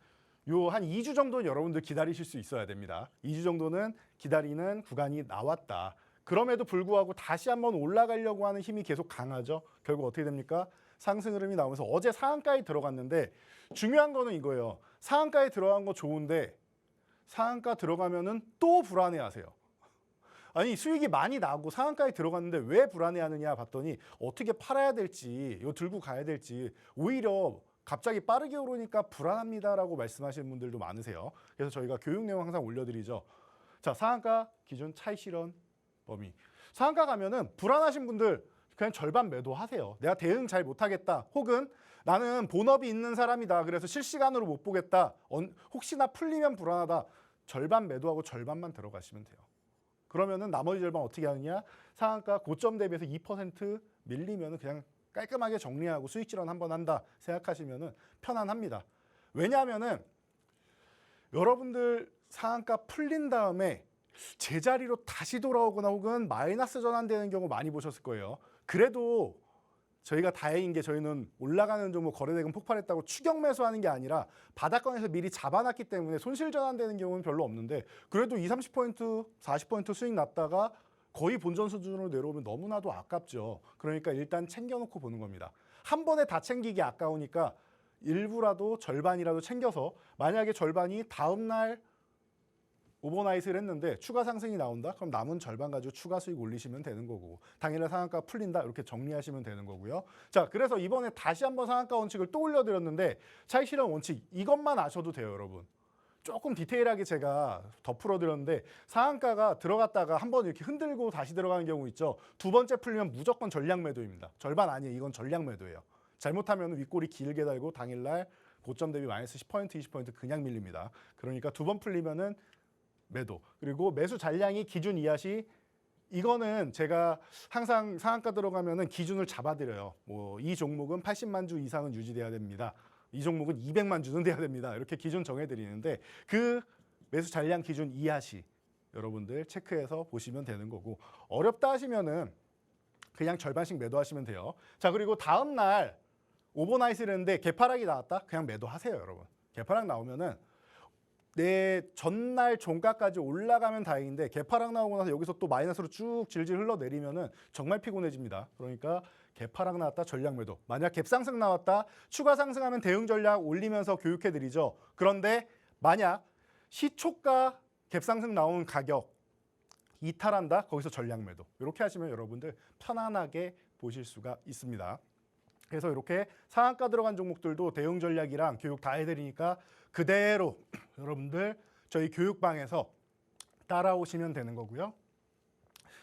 요 한 2주 정도는 여러분들 기다리실 수 있어야 됩니다. 2주 정도는 기다리는 구간이 나왔다. 그럼에도 불구하고 다시 한번 올라가려고 하는 힘이 계속 강하죠. 결국 어떻게 됩니까? 상승 흐름이 나오면서 어제 상한가에 들어갔는데 중요한 거는 이거예요. 상한가에 들어간 거 좋은데 상한가 들어가면은 또 불안해하세요. 아니 수익이 많이 나고 상한가에 들어갔는데 왜 불안해하느냐 봤더니 어떻게 팔아야 될지 이거 들고 가야 될지 오히려 갑자기 빠르게 오르니까 불안합니다라고 말씀하시는 분들도 많으세요. 그래서 저희가 교육 내용 항상 올려드리죠. 자, 상한가 기준 차익 실현 범위. 상한가 가면은 불안하신 분들 그냥 절반 매도하세요. 내가 대응 잘 못하겠다. 혹은 나는 본업이 있는 사람이다. 그래서 실시간으로 못 보겠다. 혹시나 풀리면 불안하다. 절반 매도하고 절반만 들어가시면 돼요. 그러면은 나머지 절반 어떻게 하느냐? 상한가 고점 대비해서 2% 밀리면은 그냥 깔끔하게 정리하고 수익 실현 한번 한다 생각하시면은 편안합니다. 왜냐하면은 여러분들 상한가 풀린 다음에 제자리로 다시 돌아오거나 혹은 마이너스 전환되는 경우 많이 보셨을 거예요. 그래도 저희가 다행인 게 저희는 올라가는 종목 거래대금 폭발했다고 추격 매수하는 게 아니라 바닥권에서 미리 잡아놨기 때문에 손실 전환되는 경우는 별로 없는데 그래도 20, 30포인트, 40포인트 수익 났다가 거의 본전 수준으로 내려오면 너무나도 아깝죠. 그러니까 일단 챙겨놓고 보는 겁니다. 한 번에 다 챙기기 아까우니까 일부라도 절반이라도 챙겨서 만약에 절반이 다음날 오버나이트를 했는데 추가 상승이 나온다? 그럼 남은 절반 가지고 추가 수익 올리시면 되는 거고 당일날 상한가 풀린다? 이렇게 정리하시면 되는 거고요. 자, 그래서 이번에 다시 한번 상한가 원칙을 또 올려드렸는데 차익 실현 원칙 이것만 아셔도 돼요, 여러분. 조금 디테일하게 제가 더 풀어드렸는데 상한가가 들어갔다가 한번 이렇게 흔들고 다시 들어가는 경우 있죠. 두 번째 풀리면 무조건 전량 매도입니다. 절반 아니에요. 이건 전량 매도예요. 잘못하면 윗꼬리 길게 달고 당일날 고점 대비 마이너스 10포인트, 20포인트 그냥 밀립니다. 그러니까 두 번 풀리면은 매도. 그리고 매수 잔량이 기준 이하시 이거는 제가 항상 상한가 들어가면은 기준을 잡아드려요. 뭐 이 종목은 80만 주 이상은 유지돼야 됩니다. 이 종목은 200만 주는 돼야 됩니다. 이렇게 기준 정해드리는데 그 매수 잔량 기준 이하시 여러분들 체크해서 보시면 되는 거고, 어렵다 하시면은 그냥 절반씩 매도하시면 돼요. 자, 그리고 다음 날 오버나이트를 했는데 개파락이 나왔다? 그냥 매도하세요, 여러분. 개파락 나오면은 내 전날 종가까지 올라가면 다행인데 개파락 나오고 나서 여기서 또 마이너스로 쭉 질질 흘러내리면은 정말 피곤해집니다. 그러니까 개파락 나왔다 전략 매도. 만약 갭상승 나왔다 추가 상승하면 대응 전략 올리면서 교육해드리죠. 그런데 만약 시초가 갭상승 나온 가격 이탈한다? 거기서 전략 매도. 이렇게 하시면 여러분들 편안하게 보실 수가 있습니다. 그래서 이렇게 상한가 들어간 종목들도 대응 전략이랑 교육 다 해드리니까 그대로 여러분들 저희 교육방에서 따라오시면 되는 거고요.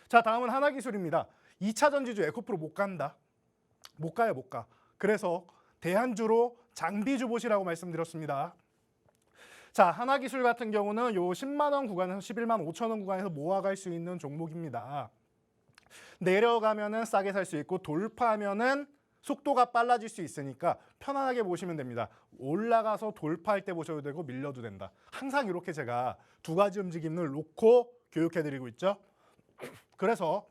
자, 다음은 하나기술입니다. 2차 전지주 에코프로 못 간다. 못 가요, 못 가. 그래서 대한주로 장비주 보시라고 말씀드렸습니다. 자, 하나기술 같은 경우는 요 10만 원 구간에서 11만 5천 원 구간에서 모아갈 수 있는 종목입니다. 내려가면은 싸게 살 수 있고 돌파하면은 속도가 빨라질 수 있으니까 편안하게 보시면 됩니다. 올라가서 돌파할 때 보셔도 되고 밀려도 된다. 항상 이렇게 제가 두 가지 움직임을 놓고 교육해드리고 있죠. 그래서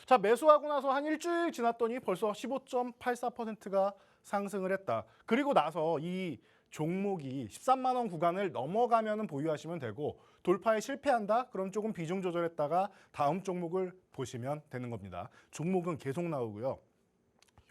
자, 매수하고 나서 한 일주일 지났더니 벌써 15.84%가 상승을 했다. 그리고 나서 이 종목이 13만 원 구간을 넘어가면 보유하시면 되고 돌파에 실패한다? 그럼 조금 비중 조절했다가 다음 종목을 보시면 되는 겁니다. 종목은 계속 나오고요.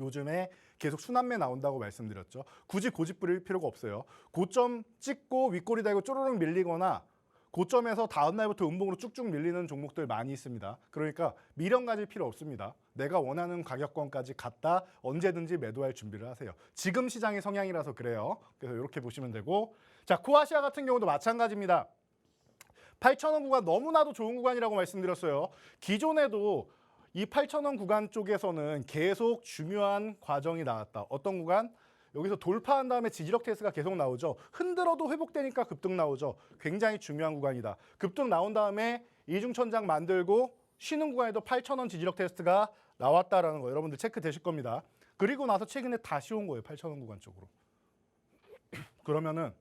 요즘에 계속 순환매 나온다고 말씀드렸죠. 굳이 고집 부릴 필요가 없어요. 고점 찍고 윗꼬리 달고 쪼르륵 밀리거나 고점에서 다음 날부터 음봉으로 쭉쭉 밀리는 종목들 많이 있습니다. 그러니까 미련 가질 필요 없습니다. 내가 원하는 가격권까지 갔다 언제든지 매도할 준비를 하세요. 지금 시장의 성향이라서 그래요. 그래서 이렇게 보시면 되고, 자, 코아시아 같은 경우도 마찬가지입니다. 8,000원 구간 너무나도 좋은 구간이라고 말씀드렸어요. 기존에도 이 8,000원 구간 쪽에서는 계속 중요한 과정이 나왔다. 어떤 구간? 여기서 돌파한 다음에 지지력 테스트가 계속 나오죠. 흔들어도 회복되니까 급등 나오죠. 굉장히 중요한 구간이다. 급등 나온 다음에 이중천장 만들고 쉬는 구간에도 8,000원 지지력 테스트가 나왔다라는 거 여러분들 체크되실 겁니다. 그리고 나서 최근에 다시 온 거예요. 8,000원 구간 쪽으로. 그러면은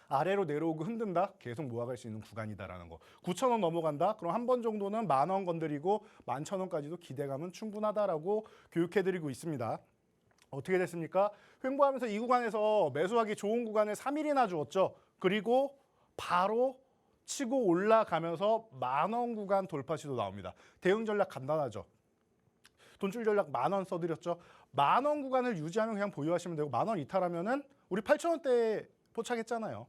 아래로 내려오고 흔든다? 계속 모아갈 수 있는 구간이다라는 거. 9,000원 넘어간다? 그럼 한 번 정도는 10,000원 건드리고 11,000원까지도 기대감은 충분하다라고 교육해드리고 있습니다. 어떻게 됐습니까? 횡보하면서 이 구간에서 매수하기 좋은 구간을 3일이나 주었죠. 그리고 바로 치고 올라가면서 10,000원 구간 돌파 시도 나옵니다. 대응 전략 간단하죠. 돈줄 전략 10,000원 써드렸죠. 10,000원 구간을 유지하면 그냥 보유하시면 되고 10,000원 이탈하면은 우리 8,000원대에 포착했잖아요.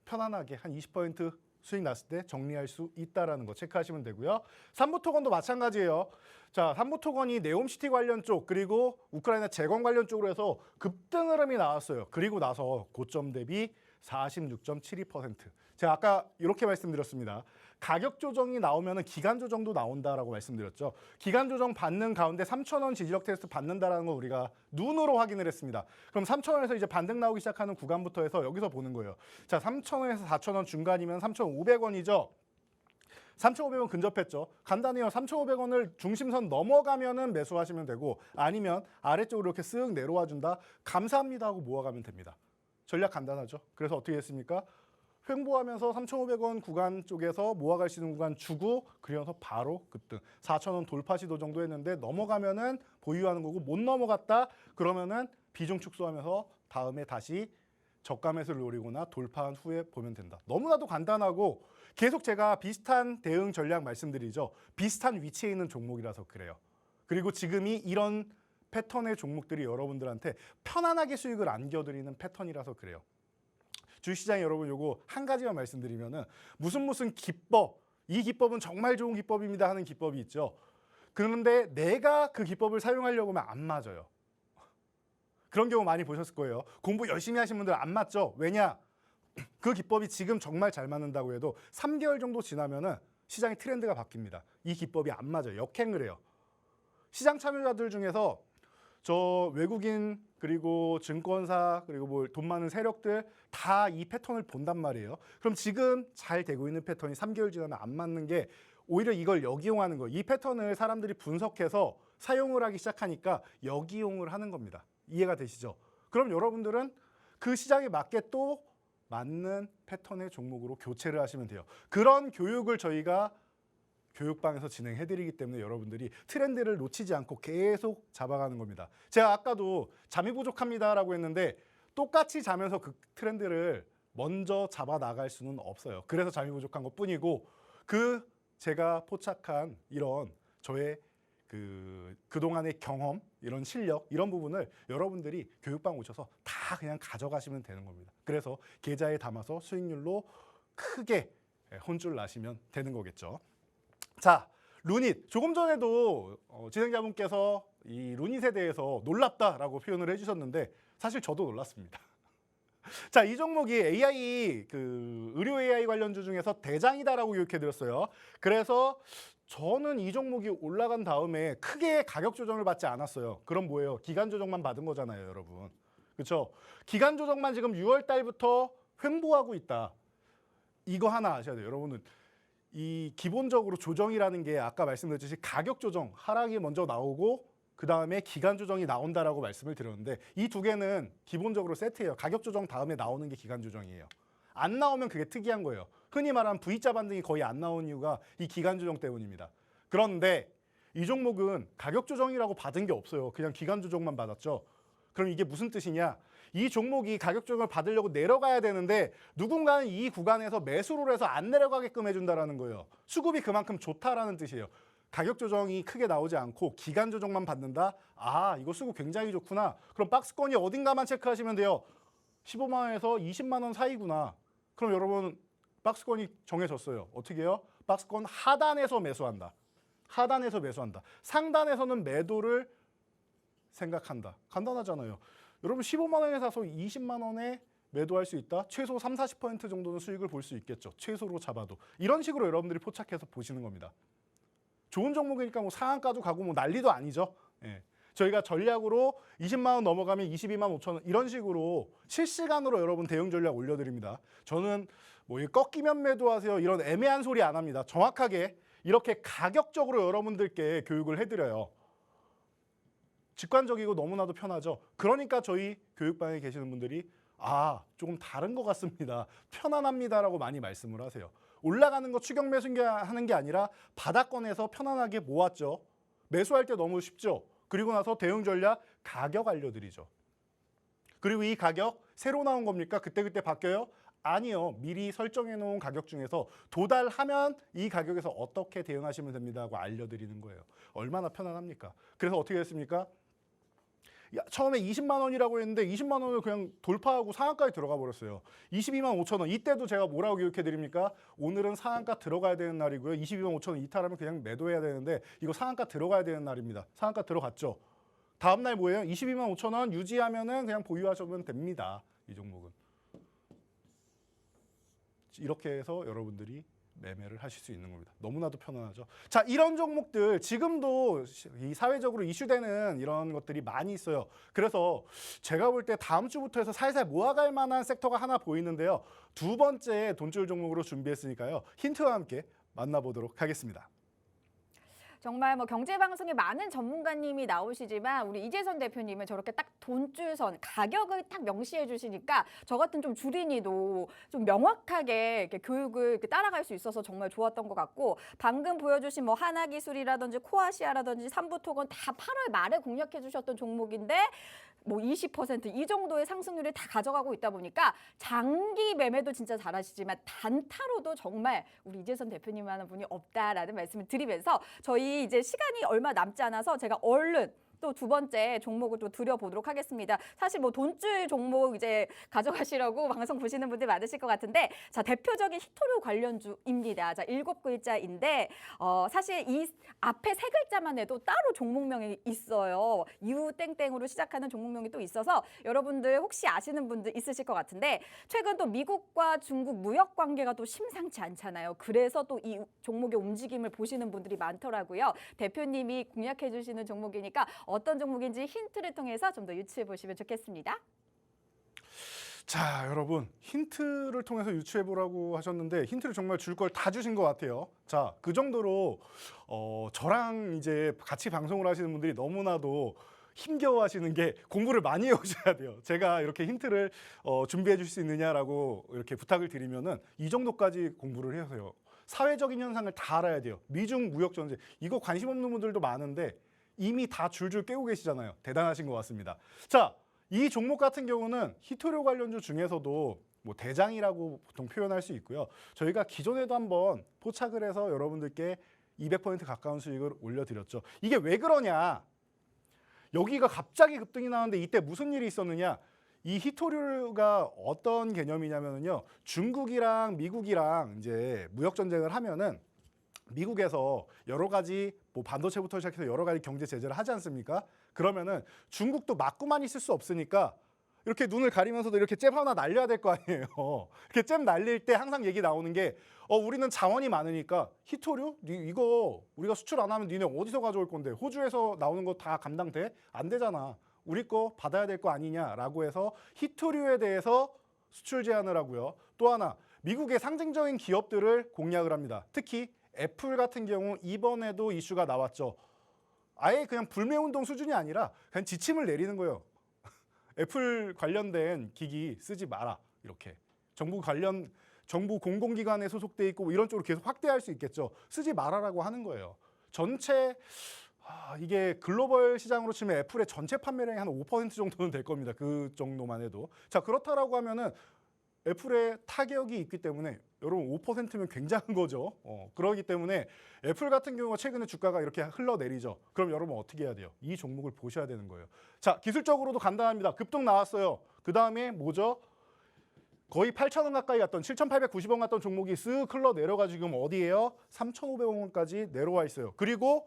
편안하게 한 20% 수익 났을 때 정리할 수 있다라는 거 체크하시면 되고요. 삼부토건도 마찬가지예요. 자, 삼부토건이 네옴시티 관련 쪽 그리고 우크라이나 재건 관련 쪽으로 해서 급등 흐름이 나왔어요. 그리고 나서 고점 대비 46.72%. 제가 아까 이렇게 말씀드렸습니다. 가격 조정이 나오면 기간 조정도 나온다라고 말씀드렸죠. 기간 조정 받는 가운데 3,000원 지지력 테스트 받는다라는 거 우리가 눈으로 확인을 했습니다. 그럼 3,000원에서 이제 반등 나오기 시작하는 구간부터 해서 여기서 보는 거예요. 자, 3,000원에서 4,000원 중간이면 3,500원이죠. 3,500원 근접했죠. 간단해요. 3,500원을 중심선 넘어가면은 매수하시면 되고 아니면 아래쪽으로 이렇게 쓱 내려와 준다. 감사합니다 하고 모아가면 됩니다. 전략 간단하죠. 그래서 어떻게 했습니까? 횡보하면서 3,500원 구간 쪽에서 모아갈 수 있는 구간 주고 그려서 바로 급등. 4,000원 돌파 시도 정도 했는데 넘어가면은 보유하는 거고 못 넘어갔다 그러면은 비중 축소하면서 다음에 다시 저가 매수를 노리거나 돌파한 후에 보면 된다. 너무나도 간단하고 계속 제가 비슷한 대응 전략 말씀드리죠. 비슷한 위치에 있는 종목이라서 그래요. 그리고 지금이 이런 패턴의 종목들이 여러분들한테 편안하게 수익을 안겨드리는 패턴이라서 그래요. 주식시장에 여러분 요거 한 가지만 말씀드리면은 무슨 기법, 이 기법은 정말 좋은 기법입니다 하는 기법이 있죠. 그런데 내가 그 기법을 사용하려고 하면 안 맞아요. 그런 경우 많이 보셨을 거예요. 공부 열심히 하신 분들 안 맞죠? 왜냐? 그 기법이 지금 정말 잘 맞는다고 해도 3개월 정도 지나면은 시장의 트렌드가 바뀝니다. 이 기법이 안 맞아요. 역행을 해요. 시장 참여자들 중에서 저 외국인 그리고 증권사 그리고 뭐 돈 많은 세력들 다 이 패턴을 본단 말이에요. 그럼 지금 잘 되고 있는 패턴이 3개월 지나면 안 맞는 게 오히려 이걸 역이용하는 거예요. 이 패턴을 사람들이 분석해서 사용을 하기 시작하니까 역이용을 하는 겁니다. 이해가 되시죠? 그럼 여러분들은 그 시장에 맞게 또 맞는 패턴의 종목으로 교체를 하시면 돼요. 그런 교육을 저희가 교육방에서 진행해드리기 때문에 여러분들이 트렌드를 놓치지 않고 계속 잡아가는 겁니다. 제가 아까도 잠이 부족합니다라고 했는데 똑같이 자면서 그 트렌드를 먼저 잡아 나갈 수는 없어요. 그래서 잠이 부족한 것뿐이고 그 제가 포착한 이런 저의 그동안의 경험, 이런 실력, 이런 부분을 여러분들이 교육방 오셔서 다 그냥 가져가시면 되는 겁니다. 그래서 계좌에 담아서 수익률로 크게 혼줄 나시면 되는 거겠죠. 자, 루닛. 조금 전에도 진행자분께서 이 루닛에 대해서 놀랍다라고 표현을 해주셨는데 사실 저도 놀랐습니다. 자, 이 종목이 AI 의료 AI 관련주 중에서 대장이다라고 교육해드렸어요. 그래서 저는 이 종목이 올라간 다음에 크게 가격 조정을 받지 않았어요. 그럼 뭐예요? 기간 조정만 받은 거잖아요, 여러분. 그렇죠? 기간 조정만 지금 6월 달부터 횡보하고 있다. 이거 하나 아셔야 돼요, 여러분은. 이 기본적으로 조정이라는 게 아까 말씀드렸듯이 가격 조정, 하락이 먼저 나오고 그 다음에 기간 조정이 나온다라고 말씀을 드렸는데 이 두 개는 기본적으로 세트예요. 가격 조정 다음에 나오는 게 기간 조정이에요. 안 나오면 그게 특이한 거예요. 흔히 말하는 V자 반등이 거의 안 나온 이유가 이 기간 조정 때문입니다. 그런데 이 종목은 가격 조정이라고 받은 게 없어요. 그냥 기간 조정만 받았죠. 그럼 이게 무슨 뜻이냐? 이 종목이 가격 조정을 받으려고 내려가야 되는데 누군가는 이 구간에서 매수를 해서 안 내려가게끔 해준다라는 거예요. 수급이 그만큼 좋다라는 뜻이에요. 가격 조정이 크게 나오지 않고 기간 조정만 받는다? 아, 이거 수급 굉장히 좋구나. 그럼 박스권이 어딘가만 체크하시면 돼요. 15만 원에서 20만 원 사이구나. 그럼 여러분 박스권이 정해졌어요. 어떻게 해요? 박스권 하단에서 매수한다. 하단에서 매수한다. 상단에서는 매도를 생각한다. 간단하잖아요. 여러분 15만 원에 사서 20만 원에 매도할 수 있다. 최소 30-40% 정도는 수익을 볼 수 있겠죠. 최소로 잡아도. 이런 식으로 여러분들이 포착해서 보시는 겁니다. 좋은 종목이니까 뭐 상한가도 가고 뭐 난리도 아니죠. 예. 저희가 전략으로 20만 원 넘어가면 22만 5천 원 이런 식으로 실시간으로 여러분 대응 전략 올려드립니다. 저는 뭐 꺾이면 매도하세요 이런 애매한 소리 안 합니다. 정확하게 이렇게 가격적으로 여러분들께 교육을 해드려요. 직관적이고 너무나도 편하죠. 그러니까 저희 교육방에 계시는 분들이 조금 다른 것 같습니다. 편안합니다라고 많이 말씀을 하세요. 올라가는 거 추격 매수하는 게 아니라 바닥권에서 편안하게 모았죠. 매수할 때 너무 쉽죠. 그리고 나서 대응 전략 가격 알려드리죠. 그리고 이 가격 새로 나온 겁니까? 그때그때 바뀌어요? 아니요. 미리 설정해 놓은 가격 중에서 도달하면 이 가격에서 어떻게 대응하시면 됩니다 하고 알려드리는 거예요. 얼마나 편안합니까? 그래서 어떻게 됐습니까? 처음에 20만 원이라고 했는데 20만 원을 그냥 돌파하고 상한가에 들어가 버렸어요. 22만 5천 원. 이때도 제가 뭐라고 교육해 드립니까? 오늘은 상한가 들어가야 되는 날이고요. 22만 5천 원 이탈하면 그냥 매도해야 되는데 이거 상한가 들어가야 되는 날입니다. 상한가 들어갔죠. 다음 날 뭐예요? 22만 5천 원 유지하면은 그냥 보유하시면 됩니다. 이 종목은. 이렇게 해서 여러분들이 매매를 하실 수 있는 겁니다. 너무나도 편안하죠. 자, 이런 종목들 지금도 이 사회적으로 이슈되는 이런 것들이 많이 있어요. 그래서 제가 볼 때 다음 주부터 해서 살살 모아갈 만한 섹터가 하나 보이는데요. 두 번째 돈줄 종목으로 준비했으니까요. 힌트와 함께 만나보도록 하겠습니다. 정말 뭐 경제방송에 많은 전문가님이 나오시지만 우리 이재선 대표님은 저렇게 딱 돈줄선 가격을 딱 명시해 주시니까 저 같은 좀 주린이도 좀 명확하게 이렇게 교육을 이렇게 따라갈 수 있어서 정말 좋았던 것 같고 방금 보여주신 뭐 하나기술이라든지 코아시아라든지 삼부토건 다 8월 말에 공략해 주셨던 종목인데 뭐 20% 이 정도의 상승률을 다 가져가고 있다 보니까 장기 매매도 진짜 잘하시지만 단타로도 정말 우리 이재선 대표님만한 분이 없다라는 말씀을 드리면서 저희 이제 시간이 얼마 남지 않아서 제가 얼른 또 두 번째 종목을 또 드려보도록 하겠습니다. 사실 뭐 돈줄 종목 이제 가져가시려고 방송 보시는 분들 많으실 것 같은데 자 대표적인 히토류 관련주입니다. 자 7글자인데 사실 이 앞에 세 글자만 해도 따로 종목명이 있어요. 이후 땡땡으로 시작하는 종목명이 또 있어서 여러분들 혹시 아시는 분들 있으실 것 같은데 최근 또 미국과 중국 무역 관계가 또 심상치 않잖아요. 그래서 또 이 종목의 움직임을 보시는 분들이 많더라고요. 대표님이 공략해 주시는 종목이니까 어떤 종목인지 힌트를 통해서 좀 더 유추해 보시면 좋겠습니다. 자, 여러분 힌트를 통해서 유추해 보라고 하셨는데 힌트를 정말 줄 걸 다 주신 것 같아요. 자, 그 정도로 저랑 이제 같이 방송을 하시는 분들이 너무나도 힘겨워하시는 게 공부를 많이 해오셔야 돼요. 제가 이렇게 힌트를 준비해 줄 수 있느냐라고 이렇게 부탁을 드리면은 이 정도까지 공부를 해서요. 사회적인 현상을 다 알아야 돼요. 미중 무역 전쟁 이거 관심 없는 분들도 많은데 이미 다 줄줄 깨고 계시잖아요. 대단하신 것 같습니다. 자, 이 종목 같은 경우는 히토류 관련주 중에서도 뭐 대장이라고 보통 표현할 수 있고요. 저희가 기존에도 한번 포착을 해서 여러분들께 200% 가까운 수익을 올려드렸죠. 이게 왜 그러냐? 여기가 갑자기 급등이 나왔는데 이때 무슨 일이 있었느냐? 이 히토류가 어떤 개념이냐면요. 중국이랑 미국이랑 이제 무역 전쟁을 하면은 미국에서 여러 가지 뭐 반도체부터 시작해서 여러 가지 경제 제재를 하지 않습니까? 그러면은 중국도 맞고만 있을 수 없으니까 이렇게 눈을 가리면서도 이렇게 잽 하나 날려야 될 거 아니에요. 이렇게 잽 날릴 때 항상 얘기 나오는 게 우리는 자원이 많으니까 히토류? 이거 우리가 수출 안 하면 니네 어디서 가져올 건데 호주에서 나오는 거 다 감당돼? 안 되잖아. 우리 거 받아야 될 거 아니냐라고 해서 히토류에 대해서 수출 제한을 하고요. 또 하나 미국의 상징적인 기업들을 공략을 합니다. 특히 애플 같은 경우 이번에도 이슈가 나왔죠. 아예 그냥 불매운동 수준이 아니라 그냥 지침을 내리는 거예요. 애플 관련된 기기 쓰지 마라 이렇게 정부 공공기관에 소속돼 있고 이런 쪽으로 계속 확대할 수 있겠죠. 쓰지 마라라고 하는 거예요. 전체 이게 글로벌 시장으로 치면 애플의 전체 판매량이 한 5% 정도는 될 겁니다. 그 정도만 해도. 자, 그렇다라고 하면은 애플의 타격이 있기 때문에 여러분 5%면 굉장한 거죠. 그러기 때문에 애플 같은 경우가 최근에 주가가 이렇게 흘러내리죠. 그럼 여러분 어떻게 해야 돼요? 이 종목을 보셔야 되는 거예요. 자, 기술적으로도 간단합니다. 급등 나왔어요. 그 다음에 뭐죠? 거의 8,000원 가까이 갔던 7,890원 갔던 종목이 쓱 흘러내려가 지금 어디에요? 3,500원까지 내려와 있어요. 그리고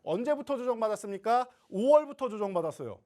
언제부터 조정받았습니까? 5월부터 조정받았어요.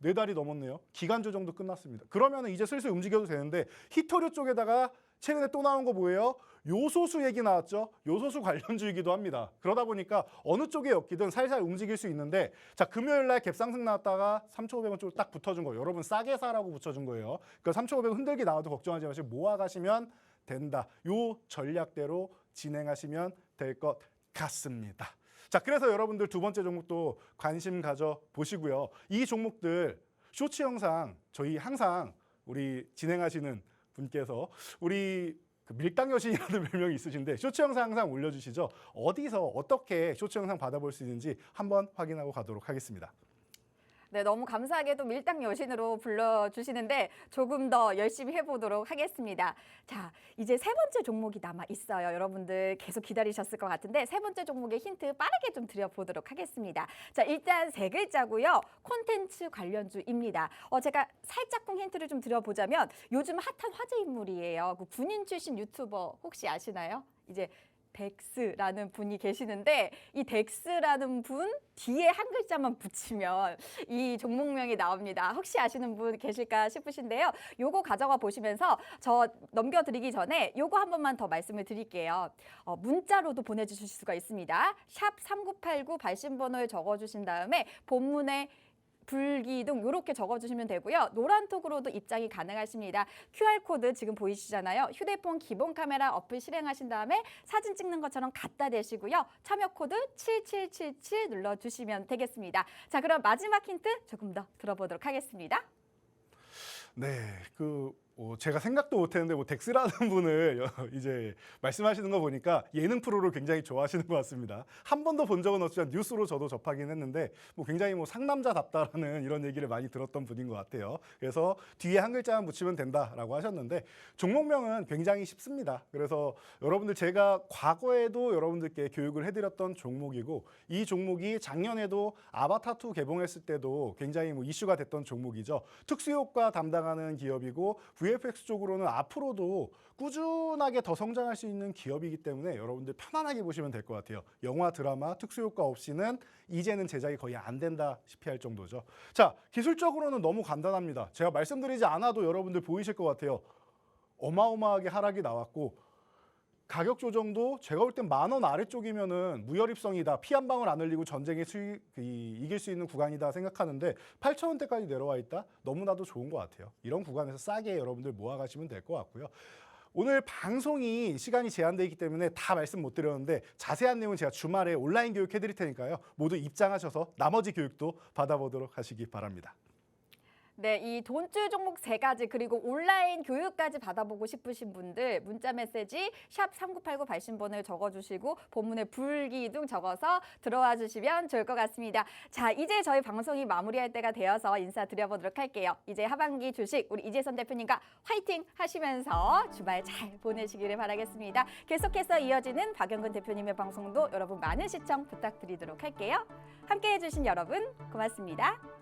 4달이 넘었네요. 기간 조정도 끝났습니다. 그러면 이제 슬슬 움직여도 되는데 히토류 쪽에다가 최근에 또 나온 거 뭐예요? 요소수 얘기 나왔죠. 요소수 관련주이기도 합니다. 그러다 보니까 어느 쪽에 엮이든 살살 움직일 수 있는데 자, 금요일 날 갭상승 나왔다가 3,500원 쪽으로 딱 붙어준 거예요. 여러분 싸게 사라고 붙여준 거예요. 그러니까 3,500원 흔들기 나와도 걱정하지 마시고 모아가시면 된다. 요 전략대로 진행하시면 될 것 같습니다. 자, 그래서 여러분들 두 번째 종목도 관심 가져 보시고요. 이 종목들 쇼츠 영상 저희 항상 우리 진행하시는 분께서 우리 밀당 여신이라는 별명이 있으신데 쇼츠 영상 항상 올려주시죠. 어디서 어떻게 쇼츠 영상 받아볼 수 있는지 한번 확인하고 가도록 하겠습니다. 네, 너무 감사하게도 밀당 여신으로 불러주시는데 조금 더 열심히 해보도록 하겠습니다. 자, 이제 세 번째 종목이 남아 있어요. 여러분들 계속 기다리셨을 것 같은데 세 번째 종목의 힌트 빠르게 좀 드려보도록 하겠습니다. 자, 일단 세 글자고요. 콘텐츠 관련주입니다. 제가 살짝쿵 힌트를 좀 드려보자면 요즘 핫한 화제 인물이에요. 그 군인 출신 유튜버 혹시 아시나요? 이제 덱스라는 분이 계시는데 이 덱스라는 분 뒤에 한 글자만 붙이면 이 종목명이 나옵니다. 혹시 아시는 분 계실까 싶으신데요. 요거 가져가 보시면서 저 넘겨드리기 전에 요거 한 번만 더 말씀을 드릴게요. 문자로도 보내주실 수가 있습니다. 샵 3989 발신번호에 적어주신 다음에 본문에 불기둥 이렇게 적어주시면 되고요. 노란톡으로도 입장이 가능하십니다. QR코드 지금 보이시잖아요. 휴대폰 기본 카메라 어플 실행하신 다음에 사진 찍는 것처럼 갖다 대시고요. 참여 코드 7777 눌러주시면 되겠습니다. 자, 그럼 마지막 힌트 조금 더 들어보도록 하겠습니다. 네, 제가 생각도 못했는데 덱스라는 분을 이제 말씀하시는 거 보니까 예능 프로를 굉장히 좋아하시는 것 같습니다. 한 번도 본 적은 없지만 뉴스로 저도 접하긴 했는데 굉장히 상남자답다라는 이런 얘기를 많이 들었던 분인 것 같아요. 그래서 뒤에 한 글자만 붙이면 된다라고 하셨는데 종목명은 굉장히 쉽습니다. 그래서 여러분들 제가 과거에도 여러분들께 교육을 해드렸던 종목이고 이 종목이 작년에도 아바타2 개봉했을 때도 굉장히 이슈가 됐던 종목이죠. 특수효과 담당하는 기업이고 VFX 쪽으로는 앞으로도 꾸준하게 더 성장할 수 있는 기업이기 때문에 여러분들 편안하게 보시면 될 것 같아요. 영화, 드라마, 특수효과 없이는 이제는 제작이 거의 안 된다시피 할 정도죠. 자, 기술적으로는 너무 간단합니다. 제가 말씀드리지 않아도 여러분들 보이실 것 같아요. 어마어마하게 하락이 나왔고 가격 조정도 제가 볼 땐 10,000원 아래쪽이면은 무혈입성이다. 피 한 방울 안 흘리고 전쟁에 이길 수 있는 구간이다 생각하는데 8,000원대까지 내려와 있다? 너무나도 좋은 것 같아요. 이런 구간에서 싸게 여러분들 모아가시면 될 것 같고요. 오늘 방송이 시간이 제한되어 있기 때문에 다 말씀 못 드렸는데 자세한 내용은 제가 주말에 온라인 교육 해드릴 테니까요. 모두 입장하셔서 나머지 교육도 받아보도록 하시기 바랍니다. 네, 이 돈줄 종목 3가지 그리고 온라인 교육까지 받아보고 싶으신 분들 문자 메시지 샵 3989 발신번호를 적어주시고 본문에 불기둥 적어서 들어와 주시면 좋을 것 같습니다. 자, 이제 저희 방송이 마무리할 때가 되어서 인사드려보도록 할게요. 이제 하반기 주식 우리 이재선 대표님과 화이팅 하시면서 주말 잘 보내시기를 바라겠습니다. 계속해서 이어지는 박영근 대표님의 방송도 여러분 많은 시청 부탁드리도록 할게요. 함께해 주신 여러분 고맙습니다.